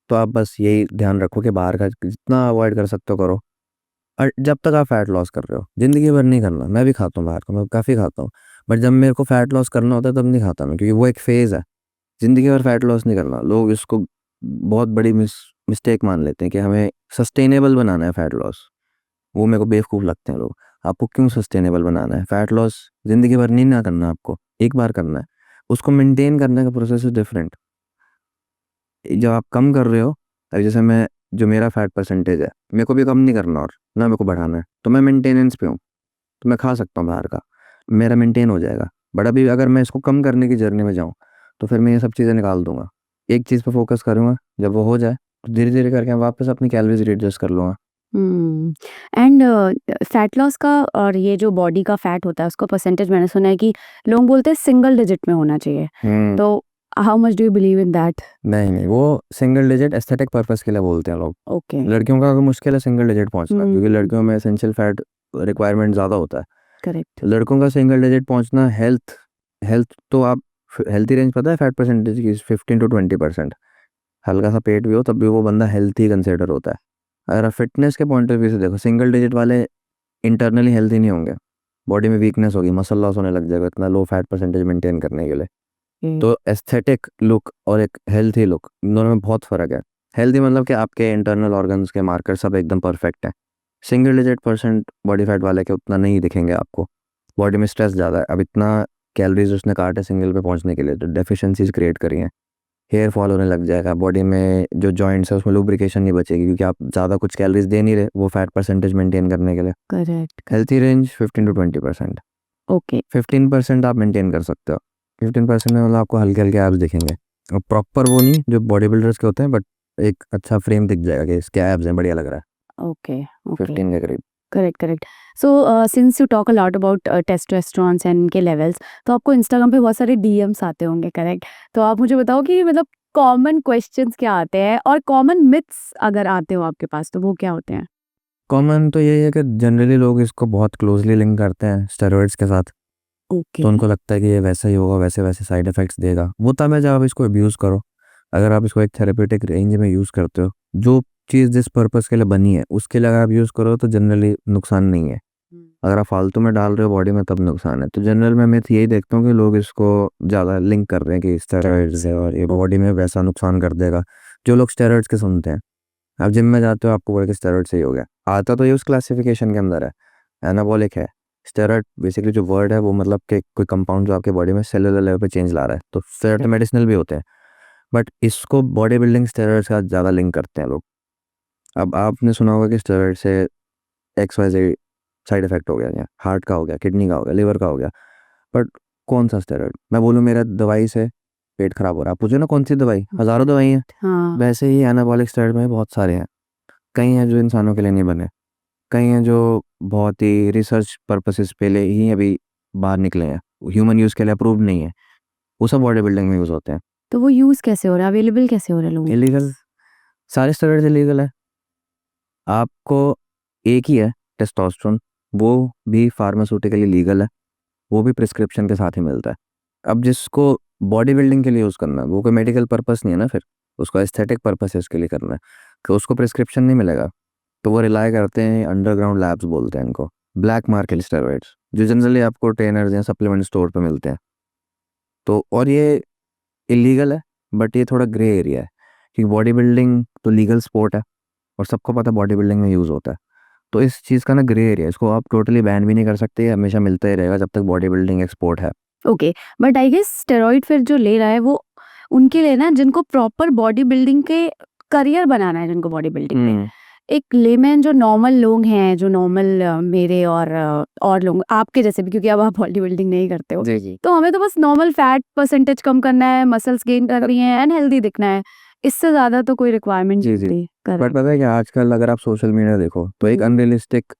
तो आप बस यही ध्यान रखो कि बाहर का जितना अवॉइड कर सकते हो करो। और जब तक आप फैट लॉस कर रहे हो, ज़िंदगी भर नहीं करना। मैं भी खाता हूँ बाहर का, मैं काफ़ी खाता हूँ, बट जब मेरे को फैट लॉस करना होता है तब नहीं खाता मैं, क्योंकि वो एक फेज़ है। ज़िंदगी भर फैट लॉस नहीं करना। लोग इसको बहुत बड़ी मिस्टेक मान लेते हैं कि हमें सस्टेनेबल बनाना है फैट लॉस। वो मेरे को बेवकूफ़ लगते हैं लोग। आपको क्यों सस्टेनेबल बनाना है? फैट लॉस ज़िंदगी भर नहीं ना करना, आपको एक बार करना है। उसको मेंटेन करने का प्रोसेस इज़ डिफरेंट। जब आप कम कर रहे हो, अभी जैसे मैं, जो मेरा फैट परसेंटेज है, मेरे को भी कम नहीं करना और ना मेरे को बढ़ाना है, तो मैं मेंटेनेंस पे हूँ, तो मैं खा सकता हूँ बाहर का, मेरा मेंटेन हो जाएगा। बट अभी अगर मैं इसको कम करने की जर्नी में जाऊँ, तो फिर मैं ये सब चीज़ें निकाल दूंगा, एक चीज़ पे फोकस करूँगा। जब वो हो जाए तो धीरे धीरे करके मैं वापस अपनी कैलोरीज एडजस्ट कर लूँगा। एंड फैट लॉस का और ये जो बॉडी का फैट होता है उसका परसेंटेज मैंने सुना है कि लोग बोलते हैं सिंगल डिजिट में होना चाहिए, तो how much do you believe in that? नहीं, वो सिंगल डिजिट एस्थेटिक पर्पस के लिए बोलते हैं लोग। ओके। लड़कियों का अगर मुश्किल है सिंगल डिजिट पहुंचना, क्योंकि हम्म। लड़कियों में एसेंशियल फैट रिक्वायरमेंट ज़्यादा होता है। करेक्ट। लड़कों का सिंगल डिजिट पहुंचना, हेल्थ हेल्थ तो आप, हेल्थी रेंज पता है फैट परसेंटेज की? 15 to 20%। हल्का सा पेट भी हो तब भी वो बंदा हेल्थी कंसिडर होता है। अगर आप फिटनेस के पॉइंट ऑफ व्यू से देखो, सिंगल डिजिट वाले इंटरनली हेल्थी नहीं होंगे, बॉडी में वीकनेस होगी, मसल लॉस होने लग जाएगा इतना लो फैट परसेंटेज मेंटेन करने के लिए। तो एस्थेटिक लुक और एक हेल्थी लुक, दोनों में बहुत फ़र्क है। हेल्थी मतलब कि आपके इंटरनल ऑर्गन्स के मार्कर सब एकदम परफेक्ट हैं। Single digit percent body fat वाले के उतना नहीं दिखेंगे आपको, बॉडी में स्ट्रेस ज़्यादा है। अब इतना कैलोरीज उसने काटे सिंगल पे पहुंचने के लिए, तो डेफिशिएंसीज क्रिएट करी हैं, हेयर फॉल होने लग जाएगा, बॉडी में जो जॉइंट्स है उसमें लुब्रिकेशन नहीं बचेगी, क्योंकि आप ज़्यादा कुछ कैलोरीज दे नहीं रहे वो फैट परसेंटेज मेंटेन करने के लिए। Correct. Healthy range 15 to 20%। Okay. 15% आप मेंटेन कर सकते हो। 15% में मतलब आपको हल्के हल्के एब्स दिखेंगे, और प्रॉपर वो नहीं जो बॉडी बिल्डर्स के होते हैं, बट एक अच्छा फ्रेम दिख जाएगा कि इसके एब्स हैं, बढ़िया लग रहा है। ओके। ओके। 15 के करीब। Correct. So since you talk a lot about testosterones and इनके लेवल्स, तो आपको इंस्टाग्राम पे बहुत सारे डीएम्स आते होंगे, करेक्ट? तो आप मुझे बताओ कि मतलब कॉमन क्वेश्चंस क्या आते हैं और कॉमन मिथ्स अगर आते हो आपके पास तो वो क्या होते हैं? कॉमन तो यही है कि जनरली लोग इसको बहुत क्लोजली लिंक करते हैं स्टेरॉइड्स के साथ। ओके। तो उनको लगता है कि ये वैसा ही होगा, वैसे वैसे साइड इफेक्ट्स देगा। वो तब है जब आप इसको अब्यूज़ करो। अगर आप इसको एक थेरेपेटिक रेंज में यूज़ करते हो, जो चीज़ जिस पर्पस के लिए बनी है उसके लिए अगर आप यूज़ करो तो जनरली नुकसान नहीं है। अगर आप फालतू में डाल रहे हो बॉडी में तब नुकसान है। तो जनरल में मैं यही देखता हूँ कि लोग इसको ज़्यादा लिंक कर रहे हैं कि स्टेरॉइड्स है और ये बॉडी में वैसा नुकसान कर देगा। जो लोग स्टेरॉइड्स के सुनते हैं, आप जिम में जाते हो आपको बोले कि स्टेरॉइड सही हो गया, आता तो ये उस क्लासिफिकेशन के अंदर है, एनाबॉलिक है। स्टेरॉइड बेसिकली जो वर्ड है वो मतलब कि कोई कंपाउंड जो आपके बॉडी में सेलुलर लेवल पे चेंज ला रहा है। तो स्टेरॉइड मेडिसिनल भी होते हैं, बट इसको बॉडी बिल्डिंग स्टेरॉइड्स का ज़्यादा लिंक करते हैं लोग। अब आपने सुना होगा कि स्टेरॉइड से XYZ साइड इफेक्ट हो गया, या हार्ट का हो गया, किडनी का हो गया, लिवर का हो गया, बट कौन सा स्टेरॉइड? मैं बोलूँ मेरा दवाई से पेट खराब हो रहा है, आप पूछो ना कौन सी दवाई, हज़ारों दवाई हैं। हाँ। वैसे ही एनाबॉलिक स्टेरॉइड में बहुत सारे हैं। कई हैं जो इंसानों के लिए नहीं बने, कई हैं जो बहुत ही रिसर्च पर्पसेस पे ले ही अभी बाहर निकले हैं, ह्यूमन यूज़ के लिए अप्रूव्ड नहीं है, वो सब बॉडी बिल्डिंग में यूज़ होते हैं। तो वो यूज़ कैसे हो रहा है, अवेलेबल कैसे हो रहा है लोगों को? इलीगल, सारे स्टेरॉइड्स इलीगल है। आपको एक ही है टेस्टोस्टेरोन, वो भी फार्मास्यूटिकली लीगल है, वो भी प्रिस्क्रिप्शन के साथ ही मिलता है। अब जिसको बॉडी बिल्डिंग के लिए यूज़ करना है वो कोई मेडिकल पर्पस नहीं है ना, फिर उसको एस्थेटिक पर्पसेस के लिए करना है, तो उसको प्रिस्क्रिप्शन नहीं मिलेगा। तो वो रिलाई करते हैं अंडरग्राउंड लैब्स बोलते हैं इनको, ब्लैक मार्केट स्टेरॉइड्स, जो जनरली आपको ट्रेनर्स या सप्लीमेंट स्टोर पे मिलते हैं। तो और ये इलीगल है, बट ये थोड़ा ग्रे एरिया है, क्योंकि बॉडी बिल्डिंग तो लीगल स्पोर्ट है और सबको पता है बॉडी बिल्डिंग में यूज़ होता है। तो इस चीज़ का ना ग्रे एरिया, इसको आप टोटली बैन भी नहीं कर सकते, ये हमेशा मिलता ही रहेगा जब तक बॉडी बिल्डिंग एक स्पोर्ट है। Okay, but I guess steroid फिर जो ले रहा है वो उनके लिए ना जिनको प्रॉपर बॉडी बिल्डिंग के करियर बनाना है, जिनको बॉडी बिल्डिंग में एक लेमैन जो नॉर्मल लोग हैं, जो नॉर्मल मेरे और लोग आपके जैसे भी, क्योंकि अब आप बॉडी बिल्डिंग नहीं करते हो, जी जी। तो हमें तो बस नॉर्मल फैट परसेंटेज कम करना है, मसल्स गेन करनी है एंड हेल्दी दिखना है, इससे ज्यादा तो कोई रिक्वायरमेंट जी, जी। नहीं कर बट पता है कि आजकल अगर आप सोशल मीडिया देखो तो एक अनरियलिस्टिक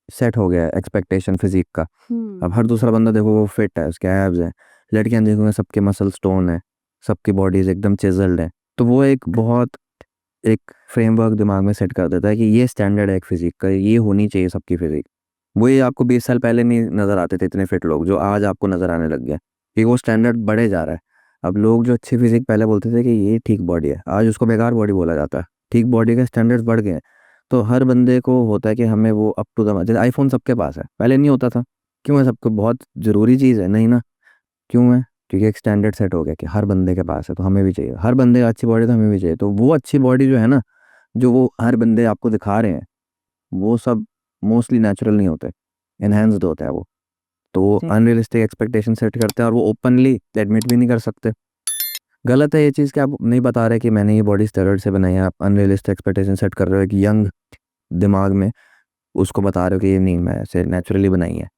सेट हो गया है एक्सपेक्टेशन फिजिक का। अब हर दूसरा बंदा देखो वो फिट है, उसके एब्स हैं, लड़कियां देखो सबके मसल स्टोन है, सबकी बॉडीज एकदम चिजल्ड है। तो वो एक बहुत एक फ्रेमवर्क दिमाग में सेट कर देता है कि ये स्टैंडर्ड है एक फिजिक का, ये होनी चाहिए सबकी फिजिक। वो ये आपको 20 साल पहले नहीं नज़र आते थे इतने फिट लोग, जो आज आपको नज़र आने लग गया, कि वो स्टैंडर्ड बढ़े जा रहा है। अब लोग जो अच्छी फिजिक पहले बोलते थे कि ये ठीक बॉडी है, आज उसको बेकार बॉडी बोला जाता है। ठीक बॉडी के स्टैंडर्ड्स बढ़ गए हैं, तो हर बंदे को होता है कि हमें वो अप टू द, जैसे आईफोन सबके पास है, पहले नहीं होता था। क्यों है? सबको बहुत ज़रूरी चीज़ है नहीं ना? क्यों है? क्योंकि एक स्टैंडर्ड सेट हो गया कि हर बंदे के पास है, तो हमें भी चाहिए। हर बंदे का अच्छी बॉडी तो हमें भी चाहिए। तो वो अच्छी बॉडी जो है ना, जो वो हर बंदे आपको दिखा रहे हैं, वो सब मोस्टली नेचुरल नहीं होते, एनहेंस्ड होता है वो। तो वो अनरियलिस्टिक एक्सपेक्टेशन सेट करते हैं और वो ओपनली एडमिट भी नहीं कर सकते। गलत है ये चीज़ कि आप नहीं बता रहे कि मैंने ये बॉडी स्टेरॉइड से बनाई है। आप अनरियलिस्टिक एक्सपेक्टेशन सेट कर रहे हो एक यंग दिमाग में, उसको बता रहे हो कि ये नहीं, मैं ऐसे नेचुरली बनाई है।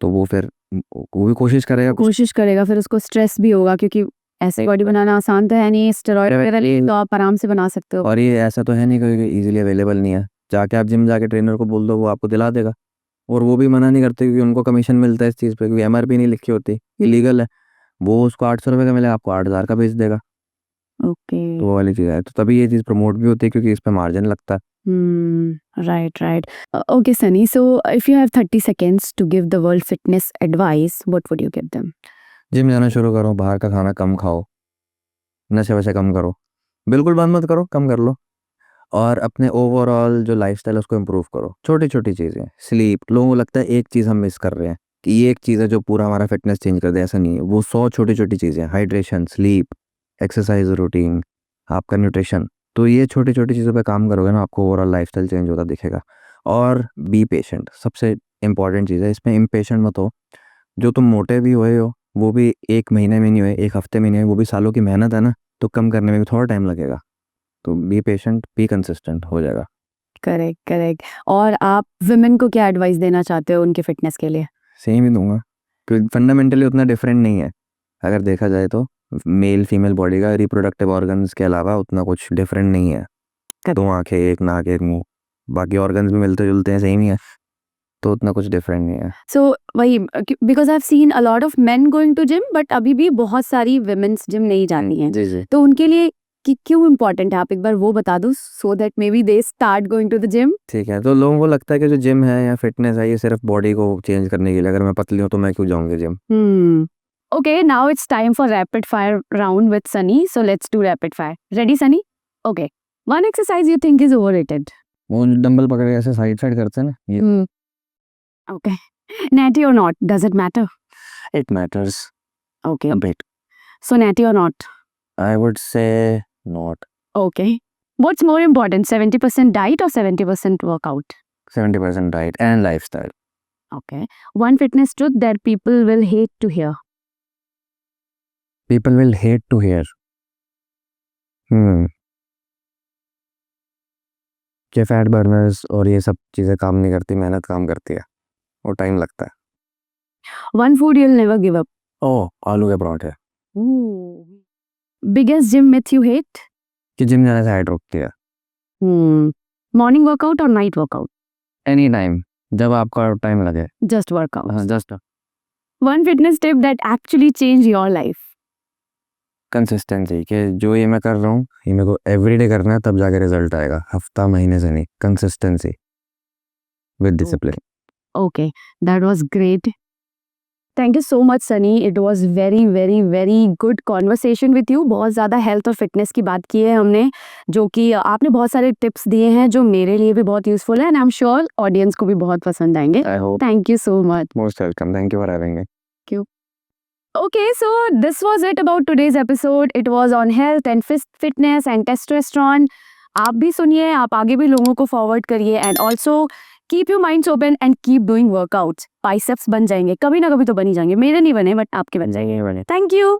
तो वो फिर वो भी कोशिश करेगा, फिर उसको स्ट्रेस भी होगा, क्योंकि ऐसे बॉडी बनाना आसान तो है नहीं, स्टेरॉइड वगैरह ले तो आप आराम से बना सकते हो। और ये ऐसा तो है नहीं कि इजीली अवेलेबल नहीं है। जाके आप जिम जाके ट्रेनर को बोल दो, वो आपको दिला देगा। और वो भी मना नहीं करते, क्योंकि उनको कमीशन मिलता है इस चीज़ पे, क्योंकि एमआरपी नहीं लिखी होती, इलीगल है। वो उसको 800 रुपये का मिले, आपको 8000 का बेच देगा। ओके, तो वो वाली चीज़ है। तो तभी ये चीज़ प्रमोट भी होती है, क्योंकि इस पे मार्जिन लगता है। right. Okay, Sunny, so if you have 30 seconds to give the world fitness advice, what would you give them? Gym जाना शुरू करो, बाहर का खाना कम खाओ, नशे वशे कम करो, बिल्कुल बंद मत करो, कम कर लो। और अपने ओवरऑल जो लाइफस्टाइल है उसको इम्प्रूव करो। छोटी छोटी चीज़ें, स्लीप, लोगों को लगता है एक चीज़ हम मिस कर रहे हैं, कि ये एक चीज़ है जो पूरा हमारा फिटनेस चेंज कर दे, ऐसा नहीं है। वो 100 छोटी छोटी चीज़ें, हाइड्रेशन, स्लीप, एक्सरसाइज रूटीन, आपका न्यूट्रिशन। तो ये छोटी छोटी चीज़ों पे काम करोगे ना, आपको ओवरऑल लाइफस्टाइल चेंज होता दिखेगा। और बी पेशेंट, सबसे इंपॉर्टेंट चीज़ है, इसमें इम्पेशेंट मत हो। जो तुम मोटे भी हुए हो, वो भी 1 महीने में नहीं हुए, 1 हफ्ते में नहीं हुए, वो भी सालों की मेहनत है ना, तो कम करने में भी थोड़ा टाइम लगेगा। तो बी पेशेंट, बी कंसिस्टेंट, हो जाएगा। करेक्ट। और आप विमेन को क्या एडवाइस देना चाहते हो उनके फिटनेस के लिए? सेम ही दूंगा, क्योंकि फंडामेंटली उतना डिफरेंट नहीं है। अगर देखा जाए तो मेल फीमेल बॉडी का रिप्रोडक्टिव ऑर्गन्स के अलावा उतना कुछ डिफरेंट नहीं है। 2 आंखें, 1 नाक, 1 मुंह, बाकी ऑर्गन्स भी मिलते जुलते हैं, सेम ही है। तो उतना कुछ डिफरेंट नहीं है। सो वही, because I have seen a lot of men going to gym, but अभी भी बहुत सारी विमेन्स जिम नहीं जाती हैं, जी जी। तो उनके लिए कि क्यों इम्पोर्टेंट है, आप एक बार वो बता दो, so that maybe they start going to the gym. ठीक है, तो लोगों को लगता है कि जो जिम है या फिटनेस है, ये सिर्फ बॉडी को चेंज करने के लिए। अगर मैं पतली हूँ तो मैं क्यों जाऊँगी gym? Okay, now it's time for rapid fire round with Sunny. So let's do rapid fire. Ready, Sunny? Okay. One exercise you think is overrated. वो डंबल पकड़ के ऐसे साइड साइड करते हैं ना, ये। Okay. Natty or not? Does it matter? It matters Okay. A bit. So natty or not? I would say not. Okay. What's more important, 70% diet or 70% workout? 70% diet and lifestyle. Okay. One fitness truth that people will hate to hear. People will hate to hear कि फैट बर्नर्स और ये सब चीज़ें काम नहीं करती, मेहनत काम करती है, और टाइम लगता है। One food you'll never give up. ओह, आलू के पराठे। Ooh. Biggest gym myth you hate? कि जिम जाने से हाइट रुकती है। Morning workout or night workout? Any time, जब आपका टाइम लगे। Just workout. हाँ, just One fitness tip that actually changed your life. Consistency, कि जो ये मैं कर रहा हूँ, ये मेरे को एवरीडे करना है, तब जाके रिजल्ट आएगा, हफ्ता महीने से नहीं। Consistency with discipline. Okay, that was great. Thank you so much Sunny, it was very very very good conversation with you. बहुत ज़्यादा हेल्थ और फिटनेस की बात की है हमने, जो कि आपने बहुत सारे टिप्स दिए हैं जो मेरे लिए भी बहुत यूजफुल है and I am sure audience को भी बहुत पसंद आएंगे। I hope. Thank you so much. Most welcome. Thank you for having me. Okay, so this was it about today's episode. It was on health and fitness and testosterone. आप भी सुनिए, आप आगे भी लोगों को फॉरवर्ड करिए and also keep your minds open and keep doing workouts. Biceps बन जाएंगे, कभी ना कभी तो बन ही जाएंगे। मेरे नहीं बने बट आपके बन जाएंगे। Thank you.